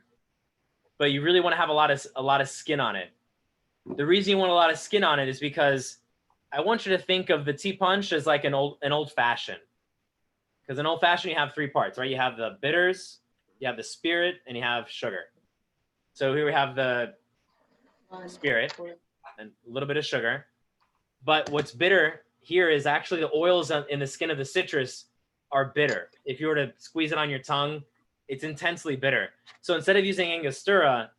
but you really want to have a lot of skin on it. The reason you want a lot of skin on it is because I want you to think of the tea punch as like an old fashioned. Because an old fashioned, you have three parts, right? You have the bitters, you have the spirit, and you have sugar. So here we have the spirit and a little bit of sugar. But what's bitter here is actually the oils in the skin of the citrus are bitter. If you were to squeeze it on your tongue, it's intensely bitter. So instead of using Angostura,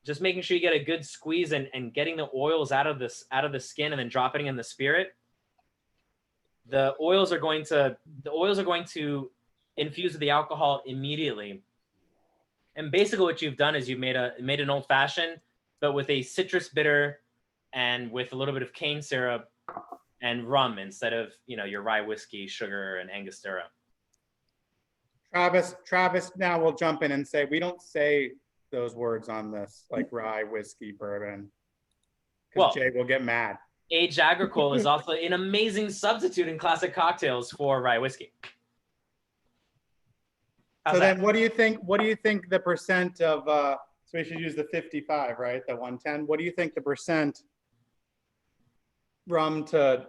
just making sure you get a good squeeze and getting the oils out of the skin and then dropping in the spirit, the oils are going to infuse with the alcohol immediately. And basically what you've done is you've made an old fashioned, but with a citrus bitter and with a little bit of cane syrup and rum instead of your rye whiskey, sugar, and Angostura. Travis now will jump in and say, we don't say those words on this, like rye, whiskey, bourbon, because Jay will get mad. Aged Agricole is also an amazing substitute in classic cocktails for rye whiskey. So then what do you think the percent of, so we should use the 55, right? The 110. What do you think the percent rum to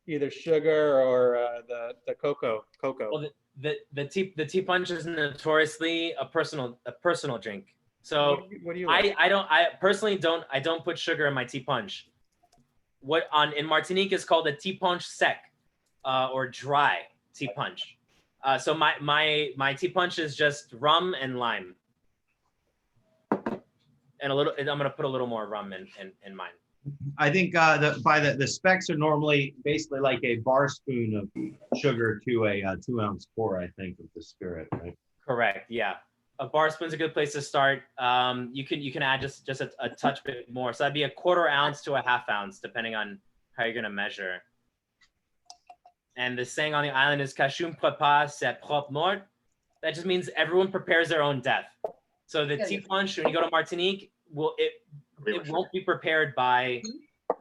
either sugar or the cocoa? Well, the tea punch is notoriously a personal drink. So what do you like? I personally don't put sugar in my tea punch. In Martinique is called a tea punch sec, or dry tea punch. So my tea punch is just rum and lime, and I'm gonna put a little more rum in mine. I think the specs are normally basically like a bar spoon of sugar to a 2-ounce pour, I think, of the spirit, right? Correct. Yeah, a bar spoon's a good place to start. You can add just a touch bit more. So that'd be a 1/4 ounce to a 1/2 ounce, depending on how you're gonna measure. And the saying on the island is "Chacun prépare sa propre mort." That just means everyone prepares their own death. So the tea punch, when you go to Martinique, it won't be prepared by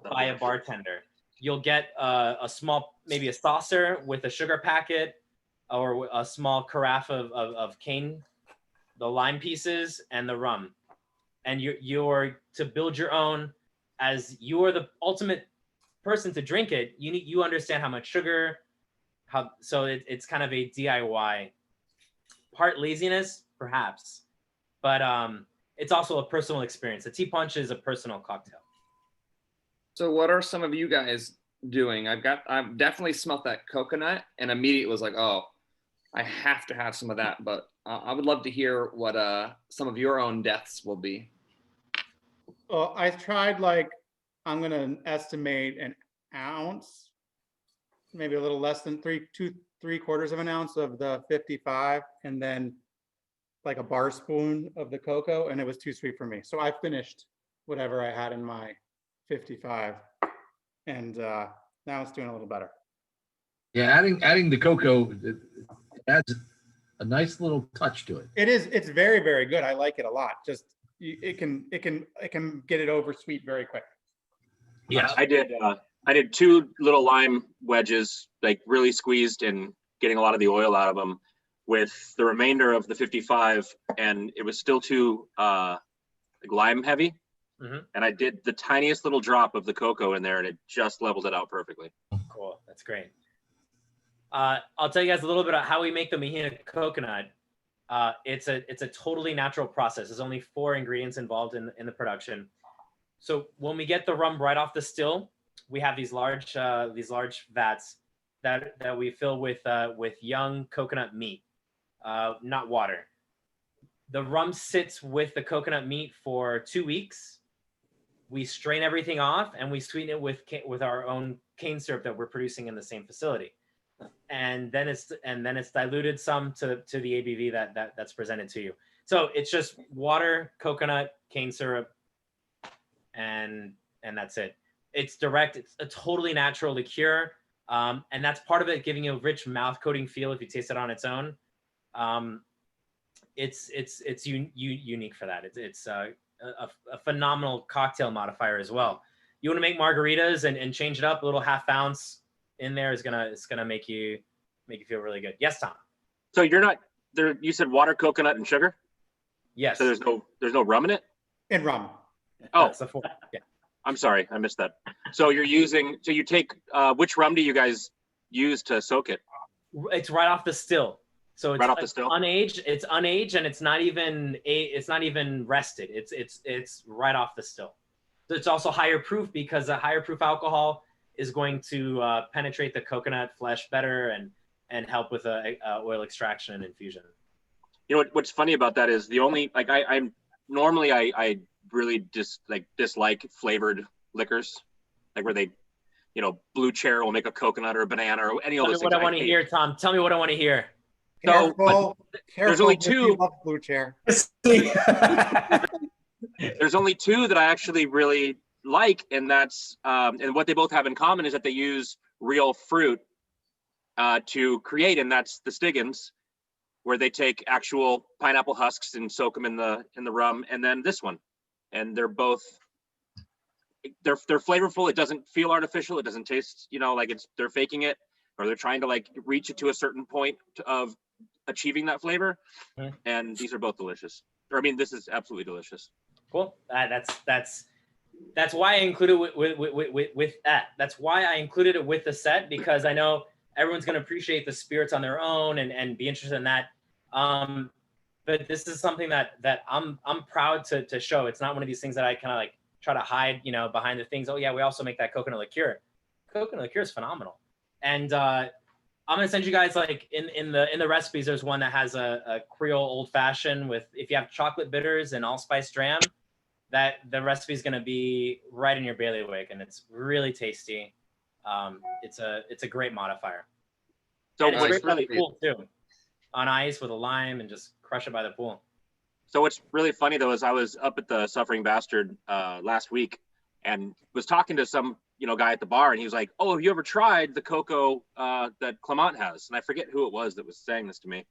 a bartender. you'll get a small, maybe a saucer with a sugar packet or a small carafe of cane, the lime pieces, and the rum. And you're to build your own, as you are the ultimate person to drink it. You understand how much sugar, so it's kind of a DIY. Part laziness, perhaps, but it's also a personal experience. The tea punch is a personal cocktail. So what are some of you guys doing? I've definitely smelt that coconut and immediately was like, oh, I have to have some of that. But I would love to hear what some of your own deaths will be. Well, I tried, like, I'm gonna estimate an ounce, maybe a little less than 3/4 of an ounce of the 55, and then like a bar spoon of the cocoa, and it was too sweet for me. So I finished whatever I had in my 55, and now it's doing a little better. Yeah, adding the cocoa, it adds a nice little touch to it. It's very, very good. I like it a lot. Just it can get it over sweet very quick. Yeah, I did 2 little lime wedges, like really squeezed and getting a lot of the oil out of them, with the remainder of the 55, and it was still too like lime heavy. Mm-hmm. And I did the tiniest little drop of the cocoa in there, and it just leveled it out perfectly. Cool, that's great. I'll tell you guys a little bit about how we make the Mahina coconut. It's a totally natural process. There's only 4 ingredients involved in the production. So when we get the rum right off the still, we have these large vats that we fill with young coconut meat, not water. The rum sits with the coconut meat for 2 weeks. We strain everything off and we sweeten it with our own cane syrup that we're producing in the same facility. And then it's diluted some to the ABV that's presented to you. So it's just water, coconut, cane syrup, and that's it. It's direct. It's a totally natural liqueur, and that's part of it, giving you a rich mouth coating feel if you taste it on its own. It's unique for that. It's a phenomenal cocktail modifier as well. You want to make margaritas and change it up, a little half ounce in there is gonna make you feel really good. Yes, Tom. So you're not there. You said water, coconut, and sugar. Yes. So there's no rum in it. And rum. Oh, yeah. I'm sorry, I missed that. So you take which rum do you guys use to soak it? It's right off the still. So it's right off the still. Unaged. It's unaged, and it's not even rested. It's right off the still. So it's also higher proof because a higher proof alcohol is going to penetrate the coconut flesh better and help with oil extraction and infusion. You know what's funny about that is the only like I'm normally I really dislike flavored liquors, like where they, Blue Chair will make a coconut or a banana or any of those things. What I want to hear, Tom. Tell me what I want to hear. Careful, there's only 2. Blue Chair. There's only 2 that I actually really like, and that's and what they both have in common is that they use real fruit to create, and that's the Stiggins, where they take actual pineapple husks and soak them in the rum, and then this one, and they're flavorful. It doesn't feel artificial. It doesn't taste like they're faking it, or they're trying to like reach it to a certain point of achieving that flavor. And these are both delicious. Or I mean, this is absolutely delicious. Cool. That's why I included with that. That's why I included it with the set, because I know everyone's going to appreciate the spirits on their own and be interested in that. But this is something that I'm proud to show. It's not one of these things that I kind of like try to hide, behind the things. Oh yeah, we also make that coconut liqueur. Coconut liqueur is phenomenal. And I'm gonna send you guys like in the recipes. There's one that has a Creole old fashioned with, if you have chocolate bitters and allspice dram, that the recipe is gonna be right in your bailiwick, and it's really tasty. It's a great modifier. So and it's what's really cool too, on ice with a lime and just crush it by the pool. So what's really funny though is I was up at the Suffering Bastard last week and was talking to some guy at the bar, and he was like, "Oh, have you ever tried the cocoa that Clement has?" And I forget who it was that was saying this to me,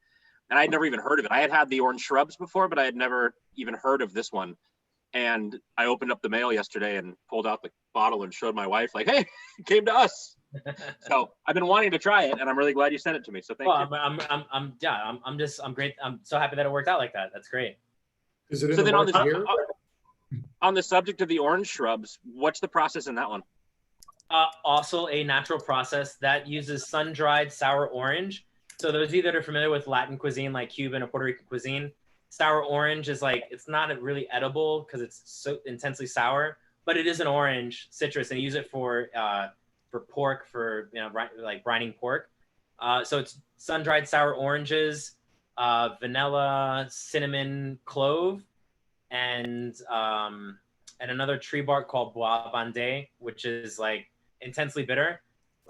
and I had never even heard of it. I had the orange shrubs before, but I had never even heard of this one. And I opened up the mail yesterday and pulled out the bottle and showed my wife, like, hey, it came to us. So I've been wanting to try it, and I'm really glad you sent it to me. So thank you. I'm great. I'm so happy that it worked out like that. That's great. Is it in So the then market here? on the subject of the orange shrubs, what's the process in that one? Also a natural process that uses sun-dried sour orange. So those of you that are familiar with Latin cuisine, like Cuban or Puerto Rican cuisine, sour orange is like, it's not really edible because it's so intensely sour, but it is an orange citrus, and you use it for pork, for like brining pork. So it's sun-dried sour oranges, vanilla, cinnamon, clove, and another tree bark called bois bandé, which is like intensely bitter.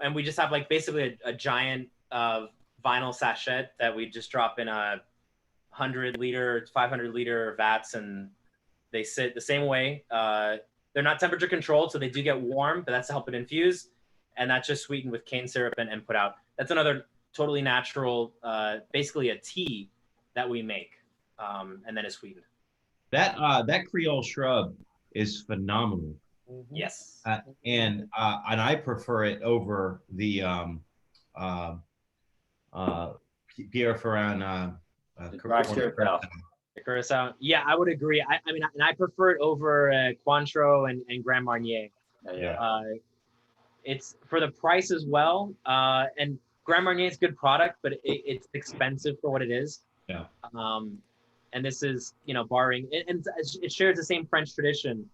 And we just have like basically a giant vinyl sachet that we just drop in a 100-liter, 500-liter vats, and they sit the same way. They're not temperature controlled, so they do get warm, but that's to help it infuse. And that's just sweetened with cane syrup and put out. That's another totally natural, basically a tea that we make, and then it's sweetened. That Creole shrub is phenomenal. Yes. And I prefer it over the Pierre Ferrand Curacao. Yeah, I would agree. I mean, and I prefer it over Cointreau and Grand Marnier. Yeah. It's for the price as well. And Grand Marnier is a good product, but it's expensive for what it is. Yeah. And this is, borrowing, and it shares the same French tradition.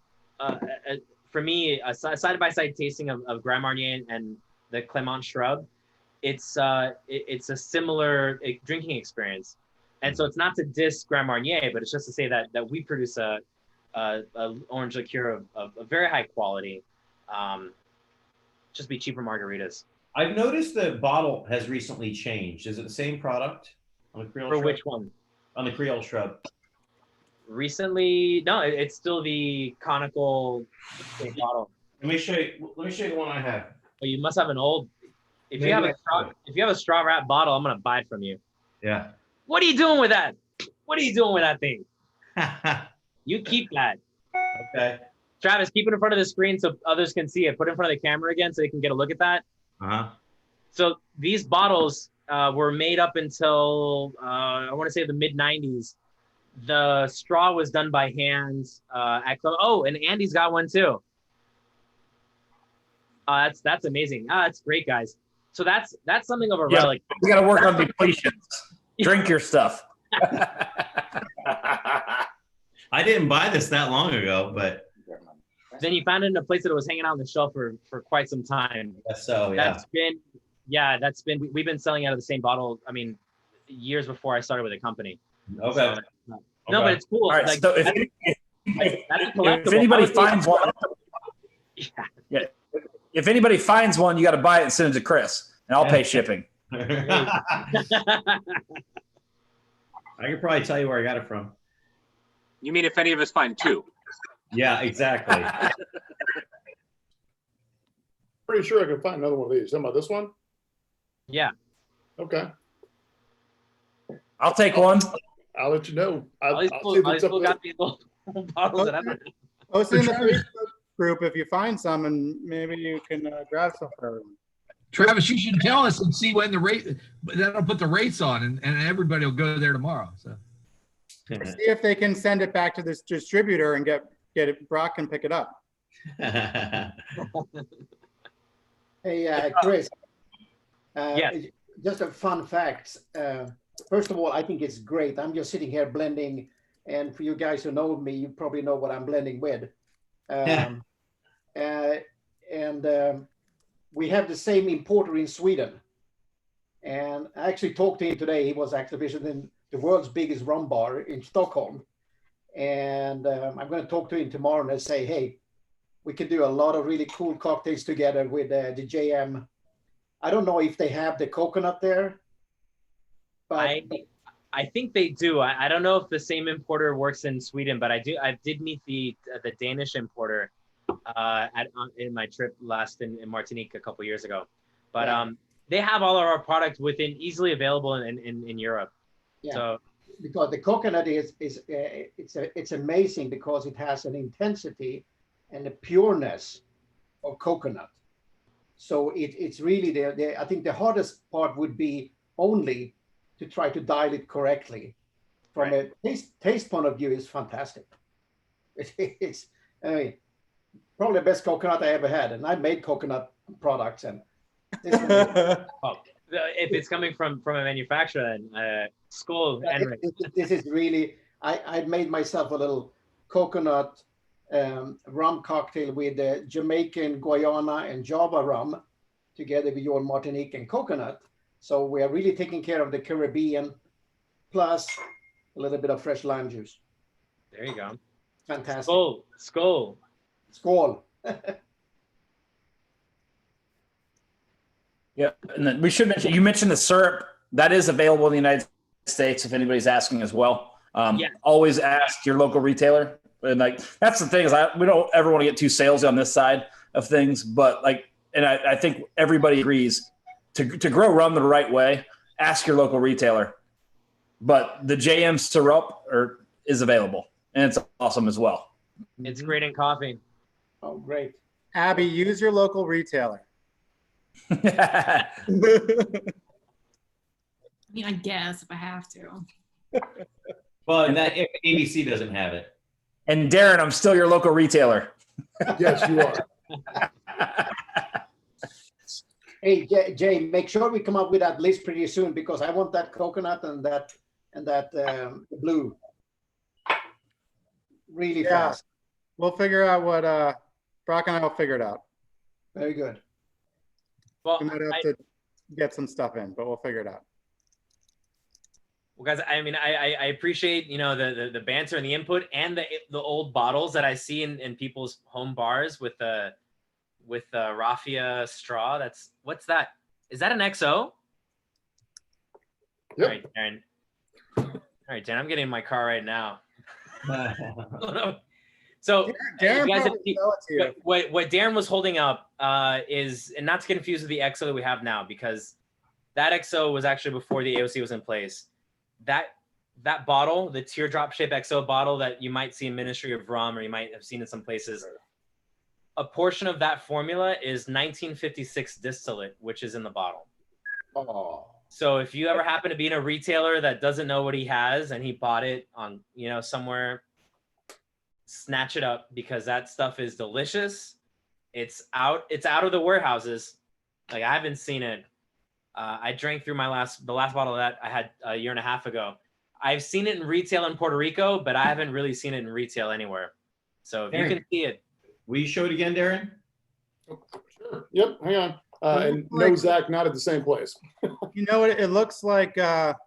For me, a side-by-side tasting of Grand Marnier and the Clement shrub, it's a similar drinking experience. And so it's not to diss Grand Marnier, but it's just to say that we produce a orange liqueur of very high quality. Just be cheaper margaritas. I've noticed the bottle has recently changed. Is it the same product on the Creole For shrub? which one? On the Creole shrub. Recently, no, it's still the conical bottle. Let me show you the one I have. Oh, you must have an old. If Maybe you have a straw wrap bottle, I'm gonna buy it from you. Yeah. What are you doing with that? What are you doing with that thing? You keep that. Okay. Travis, keep it in front of the screen so others can see it. Put it in front of the camera again so they can get a look at that. So these bottles were made up until I want to say the mid 90s. The straw was done by hand at Clement. Oh, and Andy's got one too. That's amazing. That's great, guys. So that's something of a relic. We got to work on depletions. Drink your stuff. I didn't buy this that long ago, but then you found it in a place that it was hanging out on the shelf for quite some time. So yeah. We've been selling out of the same bottle. I mean, years before I started with the company. Okay. So, no, but it's cool. All right. Like, So if anybody finds one, if anybody finds one, you got to buy it and send it to Chris, and I'll pay shipping. I could probably tell you where I got it from. You mean if any of us find two? Yeah, exactly. Pretty sure I could find another one of these. How about this one? Yeah. Okay. I'll take one. I'll let you know. I'll see if it's up got these little bottles that I'm Post it in the Facebook group if you find some, and maybe you can grab some for everyone. Travis, you should tell us and see when the rate, that'll put the rates on, and everybody will go there tomorrow. So See if they can send it back to this distributor and get it. Brock can pick it up. Hey, Chris. Yes. Just a fun fact. First of all, I think it's great. I'm just sitting here blending, and for you guys who know me, you probably know what I'm blending with. We have the same importer in Sweden. And I actually talked to him today. He was actually visiting the world's biggest rum bar in Stockholm. And I'm going to talk to him tomorrow and say, hey, we can do a lot of really cool cocktails together with the JM. I don't know if they have the coconut there. But I think they do. I don't know if the same importer works in Sweden, but I did meet the Danish importer in my trip last in Martinique a couple years ago. But they have all of our products easily available in Europe. Yeah. So because the coconut it's amazing because it has an intensity and a pureness of coconut. So it's really I think the hardest part would be only to try to dial it correctly. From a taste point of view, it's fantastic. It's I mean, probably the best coconut I ever had, and I made coconut products, and this one Oh, if it's coming from a manufacturer, then school and this is really I made myself a little coconut rum cocktail with Jamaican, Guyana, and Java rum, together with your Martinique and coconut. So we are really taking care of the Caribbean, plus a little bit of fresh lime juice. there you go. Fantastic. Skull, skull. Skål. Yeah, and then we should mention, you mentioned the syrup that is available in the United States if anybody's asking as well. Always ask your local retailer. And like, that's the thing is we don't ever want to get too salesy on this side of things, but like, and I think everybody agrees to grow rum the right way, ask your local retailer. But the JM syrup is available, and it's awesome as well. It's great in coffee. Oh, great. Abby, use your local retailer. I mean, I guess if I have to. Well, that if ABC doesn't have it. And Darren, I'm still your local retailer. Yes, you are. Hey, Jay, make sure we come up with that list pretty soon, because I want that coconut and that blue. Really fast. We'll figure out what Brock and I will figure it out. Very good. Well, We might have to get some stuff in, but we'll figure it out. Well, guys, I mean, I appreciate, you know, the banter and the input and the old bottles that I see in people's home bars with the raffia straw. What's that? Is that an XO? Yep. All right, Darren. All right, Dan, I'm getting in my car right now. So Darren you guys, probably sell it to you. what Darren was holding up is, and not to get confused with the XO that we have now, because that XO was actually before the AOC was in place. That bottle, the teardrop shape XO bottle that you might see in Ministry of Rum, or you might have seen in some places, a portion of that formula is 1956 distillate, which is in the bottle. Oh. So if you ever happen to be in a retailer that doesn't know what he has and he bought it on, you know, somewhere, snatch it up, because that stuff is delicious. It's out of the warehouses. Like, I haven't seen it. I drank through the last bottle of that I had a year and a half ago. I've seen it in retail in Puerto Rico, but I haven't really seen it in retail anywhere. So if you can see it. Will you show it again, Darren? Sure. Yep, hang on. And no, Zach, not at the same place. You know what? It looks like Trader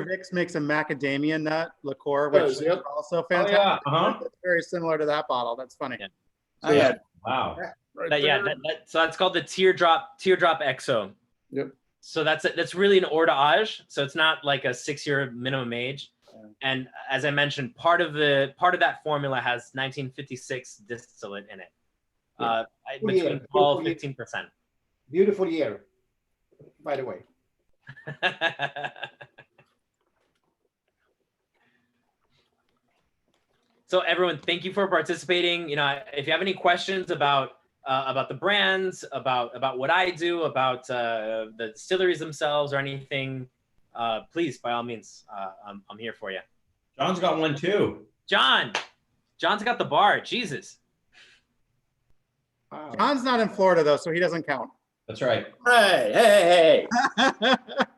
Vic's makes a macadamia nut liqueur, which is also fantastic. yeah. Uh-huh. It's very similar to that bottle. That's funny. Yeah. Wow. So that's called the teardrop XO. Yep. So that's really an hors d'oeuvre. So it's not like a 6-year minimum age. And as I mentioned, part of that formula has 1956 distillate in it. Between 12-15%. Beautiful year, by the way. So everyone, thank you for participating. You know, if you have any questions about the brands, about what I do, about the distilleries themselves, or anything, please, by all means, I'm here for you. John's got one too. John's got the bar. Jesus. Wow. John's not in Florida though, so he doesn't count. That's right. Hey.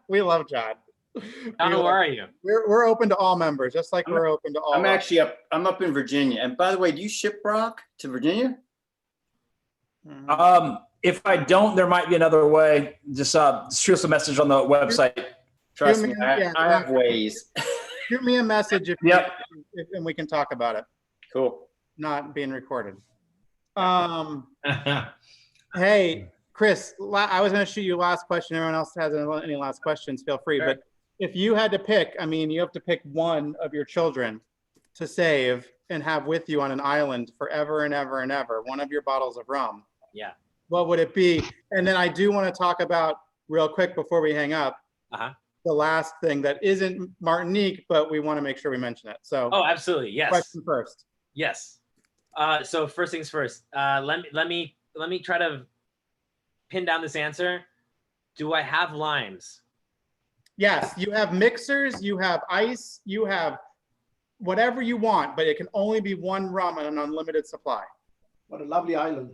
We love John. John, who are you? We're open to all members, just like we're open to all. I'm actually I'm up in Virginia. And by the way, do you ship Brock to Virginia? If I don't, there might be another way. Just shoot us a message on the website. Trust me, I have ways. Shoot me a message if and we can talk about it. Cool. Not being recorded. Hey, Chris, I was going to shoot you last question. Everyone else has any last questions, feel free. Sure. But if you had to pick, I mean, you have to pick one of your children to save and have with you on an island forever and ever and ever, one of your bottles of rum. Yeah. What would it be? And then I do want to talk about real quick before we hang up, the last thing that isn't Martinique, but we want to make sure we mention it. So, Oh, absolutely. Yes. question first. Yes. So first things first. Let me try to pin down this answer. Do I have limes? Yes, you have mixers, you have ice, you have whatever you want, but it can only be one rum and an unlimited supply. What a lovely island.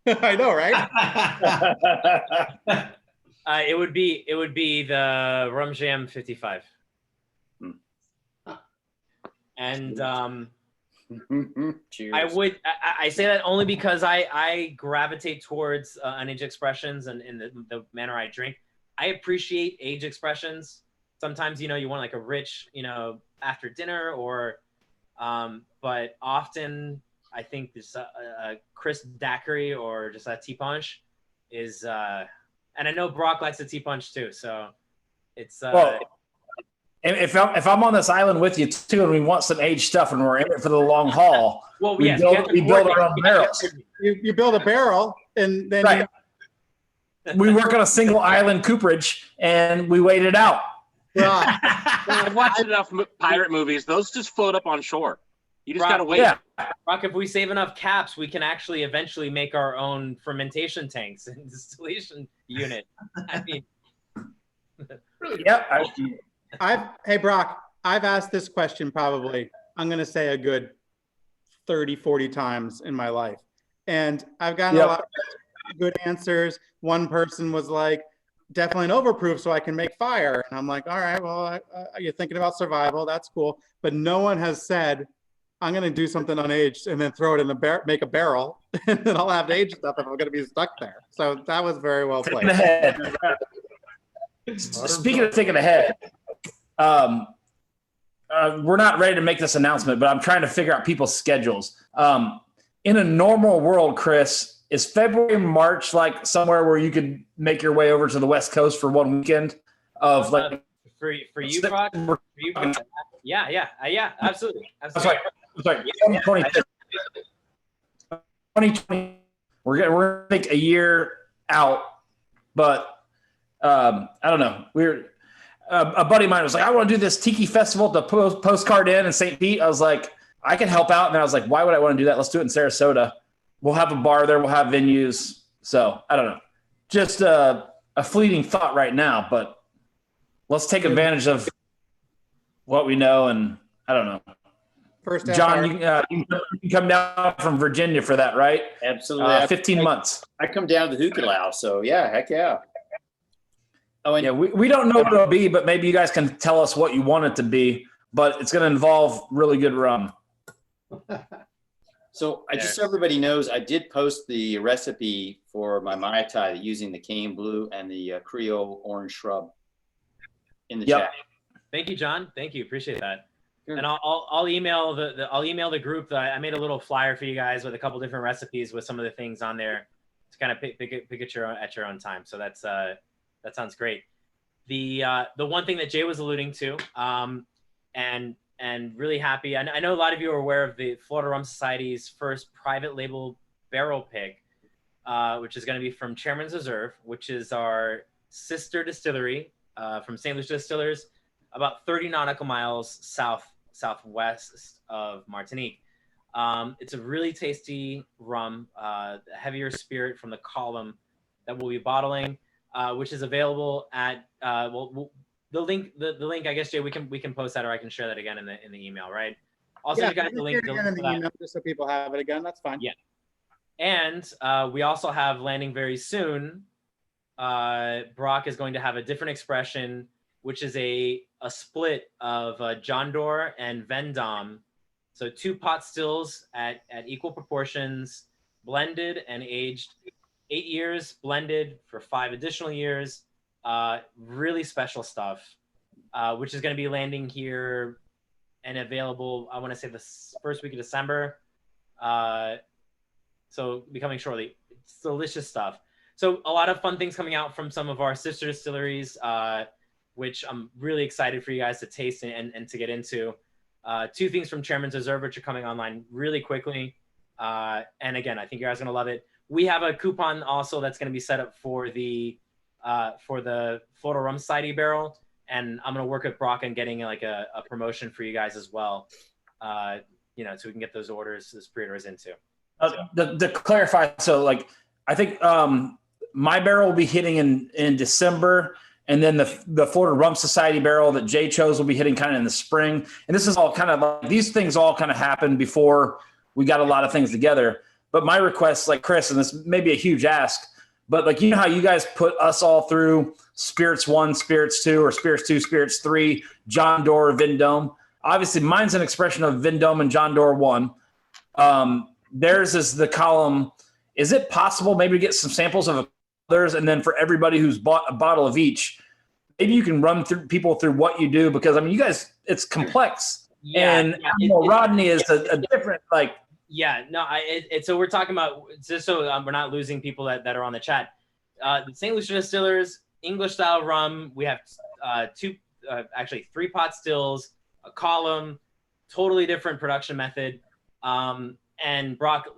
I know, right? It would be the Rum Jam 55. And Cheers. I say that only because I gravitate towards unaged expressions and in the manner I drink. I appreciate age expressions. Sometimes, you want like a rich, after dinner or, but often I think this a crisp daiquiri or just a tea punch is, and I know Brock likes a tea punch too. So it's, well, if I'm on this island with you too, and we want some aged stuff and we're in it for the long haul, well, we yes, build our own barrels. You build a barrel and then right. We work on a single island cooperage and we wait it out. Right. I've watched enough pirate movies. Those just float up on shore. You just Rock, gotta wait. Yeah. Rock, if we save enough caps, we can actually eventually make our own fermentation tanks and distillation unit. I mean, yeah. Hey, Brock, I've asked this question probably, I'm going to say a good 30, 40 times in my life. And I've gotten a lot of good answers. One person was like, definitely an overproof so I can make fire. And I'm like, all right, well, you're thinking about survival. That's cool. But no one has said, I'm going to do something unaged and then throw it in the make a barrel and then I'll have aged stuff if I'm going to be stuck there. So that was very well played. Speaking of thinking ahead, we're not ready to make this announcement, but I'm trying to figure out people's schedules. In a normal world, Chris, is February, March like somewhere where you could make your way over to the West Coast for one weekend of like for you, Brock? Yeah, absolutely. Sorry. 2020. We're gonna take a year out, but I don't know. A buddy of mine was like, I want to do this tiki festival to postcard in St. Pete. I was like, I can help out. And I was like, why would I want to do that? Let's do it in Sarasota. We'll have a bar there. We'll have venues. So I don't know. Just a fleeting thought right now, but let's take advantage of what we know. And I don't know. First, John, you can come down from Virginia for that, right? Absolutely. 15 months. I come down to Hukilau, so yeah, heck yeah. Oh, and yeah, we don't know what it'll be, but maybe you guys can tell us what you want it to be. But it's going to involve really good rum. So just so everybody knows, I did post the recipe for my Mai Tai using the cane blue and the Creole orange shrub in the chat. Thank you, John. Thank you. Appreciate that. Sure. And I'll email the group. I made a little flyer for you guys with a couple different recipes with some of the things on there to kind of pick it at your own time. So that sounds great. The one thing that Jay was alluding to, and really happy. I know a lot of you are aware of the Florida Rum Society's first private label barrel pick, which is going to be from Chairman's Reserve, which is our sister distillery from St. Lucia Distillers, about 30 nautical miles southwest of Martinique. It's a really tasty rum, heavier spirit from the column that we'll be bottling, which is available at the link. I guess, Jay, we can post that, or I can share that again in the email, right? Also, you guys the link again in the email just so people have it again. That's fine. Yeah, and we also have landing very soon. Brock is going to have a different expression, which is a split of John Doerr and Vendôme. So 2 pot stills at equal proportions, blended and aged 8 years, blended for 5 additional years. Really special stuff, which is going to be landing here and available, I want to say the first week of December. So becoming shortly. It's delicious stuff. So a lot of fun things coming out from some of our sister distilleries, which I'm really excited for you guys to taste and to get into. 2 things from Chairman's Reserve, which are coming online really quickly. And again, I think you guys are going to love it. We have a coupon also that's going to be set up for the Florida Rum Society barrel. and I'm gonna work with Brock on getting like a promotion for you guys as well. You know, so we can get those orders, those pre-orders into. To clarify, so like I think my barrel will be hitting in December, and then the Florida Rum Society barrel that Jay chose will be hitting kind of in the spring. And this is all kind of like, these things all kind of happened before we got a lot of things together. But my request, like Chris, and this may be a huge ask, but like, you know how you guys put us all through Spirits 1, Spirits 2, or Spirits 2, Spirits 3, John Doerr, Vendome. Obviously, mine's an expression of Vendome and John Doerr 1. Theirs is the column. Is it possible maybe to get some samples of others, and then for everybody who's bought a bottle of each, maybe you can run through people through what you do? Because I mean, you guys, it's complex. Yeah, and Rodney is a different, like. Yeah, no, so we're talking about, just so we're not losing people that are on the chat. The St. Lucia Distillers, English style rum. We have actually 3 pot stills, a column, totally different production method. And Brock,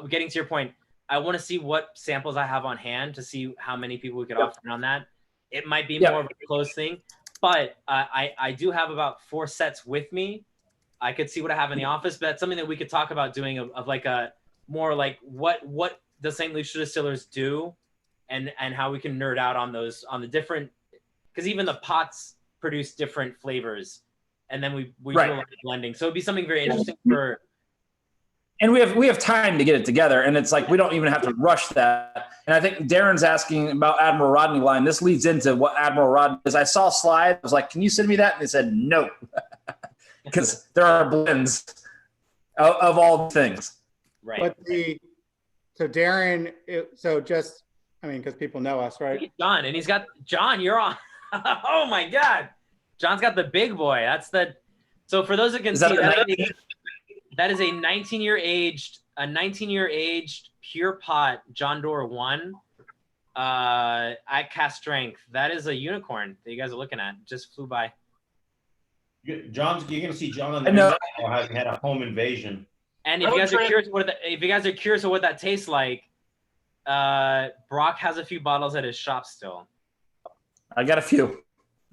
getting to your point, I want to see what samples I have on hand to see how many people we could offer on that. It might be more of a close thing, but I do have about 4 sets with me. I could see what I have in the office, but that's something that we could talk about doing of like a more like what the St. Lucia Distillers do, and how we can nerd out on those, on the different, because even the pots produce different flavors, and then we do a lot of blending. So it'd be something very interesting for. And we have time to get it together, and it's like we don't even have to rush that. And I think Darren's asking about Admiral Rodney line. This leads into what Admiral Rodney is. I saw a slide. I was like, "Can you send me that?" And they said no, because there are blends of all things. Right. But so Darren, because people know us, right? John, and he's got John. You're on. Oh my God, John's got the big boy. So for those that can see that is a 19-year aged pure pot John Doerr 1 at cast strength. That is a unicorn that you guys are looking at. Just flew by. You're going to see John on the video having had a home invasion. And if you guys are curious what that tastes like, Brock has a few bottles at his shop still. I got a few,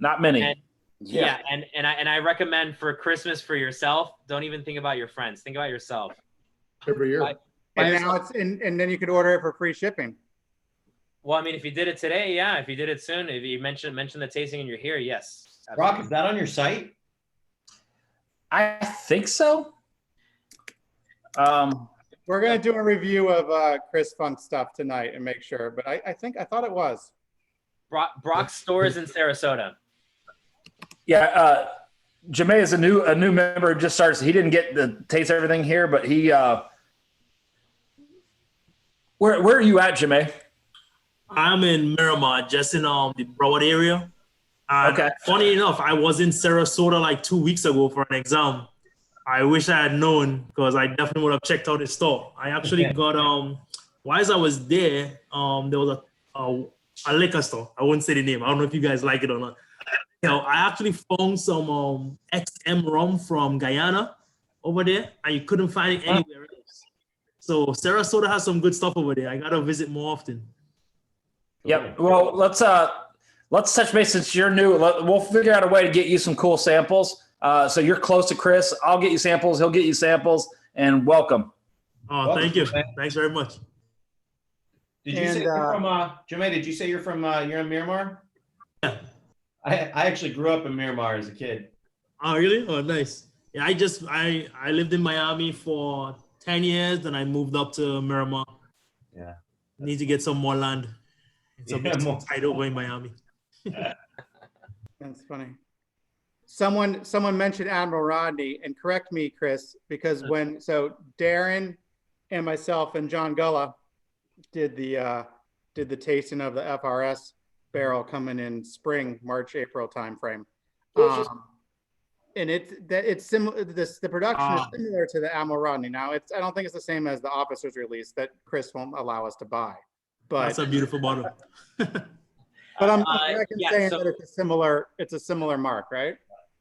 not many. And I recommend for Christmas for yourself, don't even think about your friends. Think about yourself. Every year. And then you could order it for free shipping. Well, I mean, if you did it today, yeah. If you did it soon, if you mention the tasting and you're here, yes. Absolutely. Brock, is that on your site? I think so. We're gonna do a review of Chris Funk stuff tonight and make sure, but I thought it was. Brock's stores in Sarasota. Yeah, Jemay is a new member who just started. So he didn't get to taste everything here, but he. Where are you at, Jemay? I'm in Miramar, just in the Broward area. Okay. Funny enough, I was in Sarasota like 2 weeks ago for an exam. I wish I had known, because I definitely would have checked out the store. I actually got whilst I was there, there was a liquor store. I wouldn't say the name. I don't know if you guys like it or not. I actually found some XM rum from Guyana over there, and you couldn't find it anywhere else. So Sarasota has some good stuff over there. I gotta visit more often. Yep. Well, let's touch base since you're new. We'll figure out a way to get you some cool samples. So you're close to Chris. I'll get you samples. He'll get you samples. And welcome. Oh, thank you. Thanks very much. Did you say you're from Jemay? Did you say you're in Miramar? Yeah. I actually grew up in Miramar as a kid. Oh, really? Oh, nice. Yeah, I lived in Miami for 10 years, then I moved up to Miramar. Yeah. Need to get some more land. It's a bit tight over in Miami. That's funny. Someone mentioned Admiral Rodney, and correct me, Chris, because so Darren and myself and John Gulla did the tasting of the FRS barrel coming in spring, March, April timeframe. And it's similar. The production is similar to the Admiral Rodney. Now, I don't think it's the same as the officer's release that Chris won't allow us to buy. But that's a beautiful bottle. But I'm saying that it's a similar mark, right?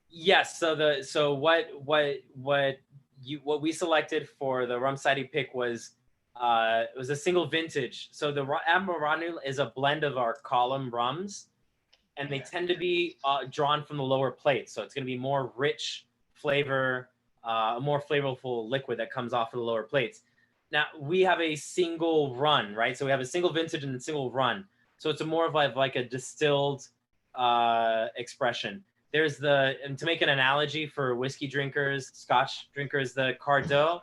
Yes. So what we selected for the rum sidey pick was it was a single vintage. So the Admiral Rodney is a blend of our column rums, and they tend to be drawn from the lower plate. So it's going to be more rich flavor, a more flavorful liquid that comes off of the lower plates. Now we have a single run, right? So we have a single vintage and a single run. So it's a more of like a distilled expression. There's and to make an analogy for whiskey drinkers, Scotch drinkers, the Cardot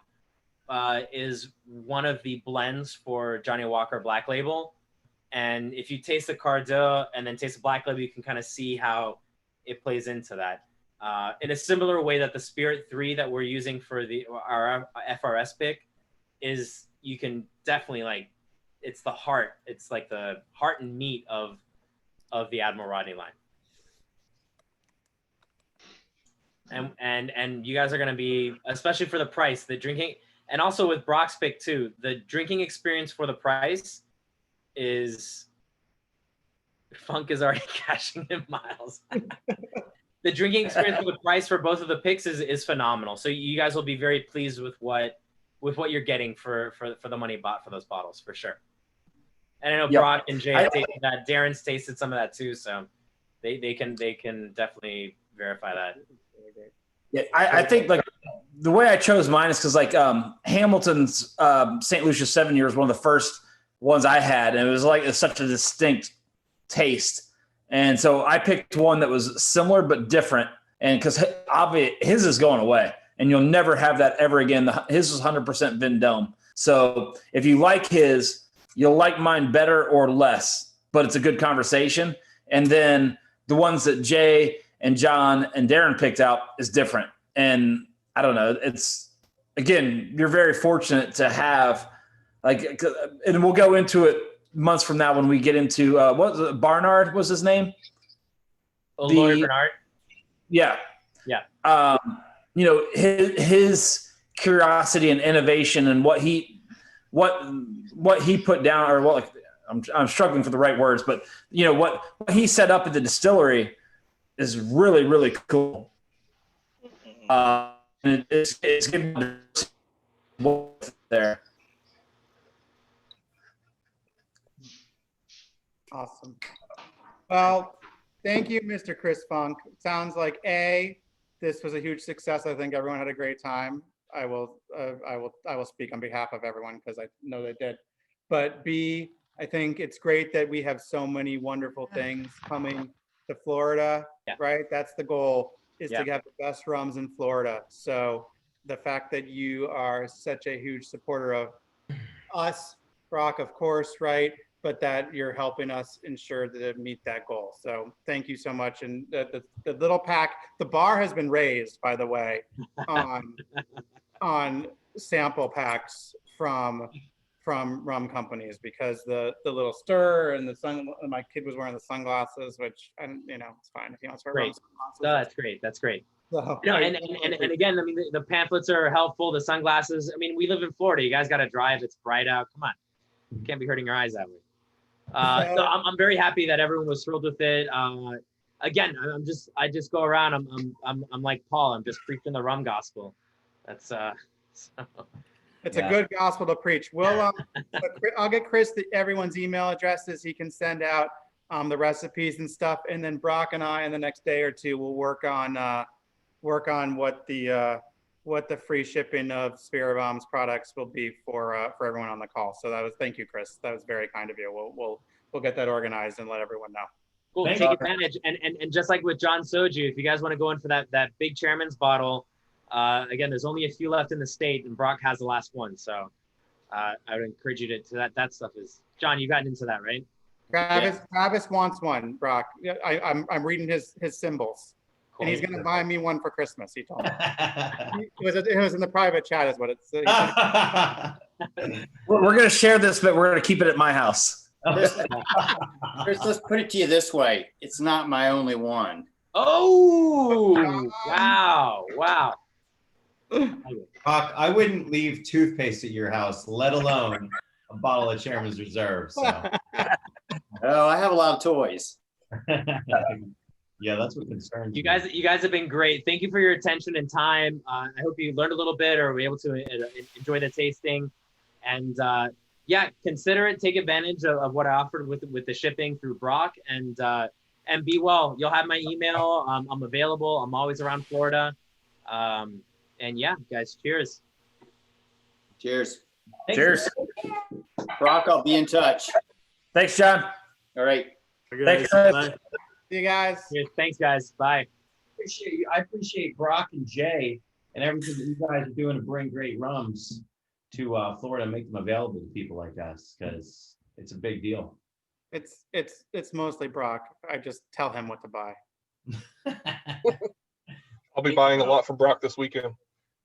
is one of the blends for Johnny Walker Black Label. And if you taste the Cardot and then taste the Black Label, you can kind of see how it plays into that. In a similar way that the Spirit 3 that we're using for our FRS pick is, you can definitely it's the heart. It's like the heart and meat of the Admiral Rodney line. And you guys are going to be, especially for the price, the drinking, and also with Brock's pick too, the drinking experience for the price is, Funk is already cashing in miles. The drinking experience for the price for both of the picks is phenomenal. So you guys will be very pleased with what you're getting for the money bought for those bottles, for sure. And I know Brock and Jay have tasted that. Darren's tasted some of that too, so they can definitely verify that. Yeah, I think like the way I chose mine is because Hamilton's St. Lucia 7 Year was one of the first ones I had, and it was it's such a distinct taste. And so I picked one that was similar but different, and because his is going away, and you'll never have that ever again. His was 100% Vendome. So if you like his, you'll like mine better or less, but it's a good conversation. And then the ones that Jay and John and Darren picked out is different. And I don't know, it's, again, you're very fortunate to have and we'll go into it months from now when we get into, what was it, Barnard was his name? Lloyd Bernard. Yeah. Yeah. His curiosity and innovation and what he put down, or I'm struggling for the right words, but what he set up at the distillery is really, really cool. And it's giving there. Awesome. Well, thank you, Mr. Chris Funk. It sounds like this was a huge success. I think everyone had a great time. I will speak on behalf of everyone because I know they did. But B, I think it's great that we have so many wonderful things coming to Florida, right? That's the goal, is to have the best rums in Florida. So the fact that you are such a huge supporter of us, Brock, of course, right? But that you're helping us ensure to meet that goal. So thank you so much. And the little pack, the bar has been raised, by the way, on sample packs from rum companies, because the little stir and my kid was wearing the sunglasses, which, it's fine if he wants to wear rum sunglasses. No, that's great. That's great. So, and again, I mean, the pamphlets are helpful. The sunglasses. I mean, we live in Florida. You guys got to drive. It's bright out. Come on, you can't be hurting your eyes that way. So I'm very happy that everyone was thrilled with it. Again, I just go around. I'm like Paul. I'm just preaching the rum gospel. That's It's a good gospel to preach. I'll get Chris everyone's email addresses. He can send out the recipes and stuff, and then Brock and I in the next day or two will work on what the free shipping of SPIRIBAM's products will be for everyone on the call. So thank you, Chris. That was very kind of you. We'll get that organized and let everyone know. Cool. Take advantage, and just like with John Soju, if you guys want to go in for that big chairman's bottle. Again, there's only a few left in the state, and Brock has the last one. So I would encourage you to that stuff is, John, you gotten into that, right? Travis wants one, Brock. I'm reading his symbols. Cool. And he's going to buy me one for Christmas, he told me. It was in the private chat is what it's. We're going to share this, but we're going to keep it at my house. Chris, let's put it to you this way. It's not my only one. Oh, wow. I wouldn't leave toothpaste at your house, let alone a bottle of Chairman's Reserve. So. Oh, I have a lot of toys. Yeah, that's what concerns you guys. You guys have been great. Thank you for your attention and time. I hope you learned a little bit or were able to enjoy the tasting. And consider it. Take advantage of what I offered with the shipping through Brock. And and be well. You'll have my email. I'm available. I'm always around Florida. And yeah, guys, cheers. Cheers. Thanks. Cheers. Brock, I'll be in touch. Thanks, John. All right. Thanks, See you guys. Cheers. Thanks, guys. Bye. Appreciate you. I appreciate Brock and Jay and everything that you guys are doing to bring great rums to Florida, and make them available to people like us, because it's a big deal. It's mostly Brock. I just tell him what to buy. I'll be buying a lot from Brock this weekend.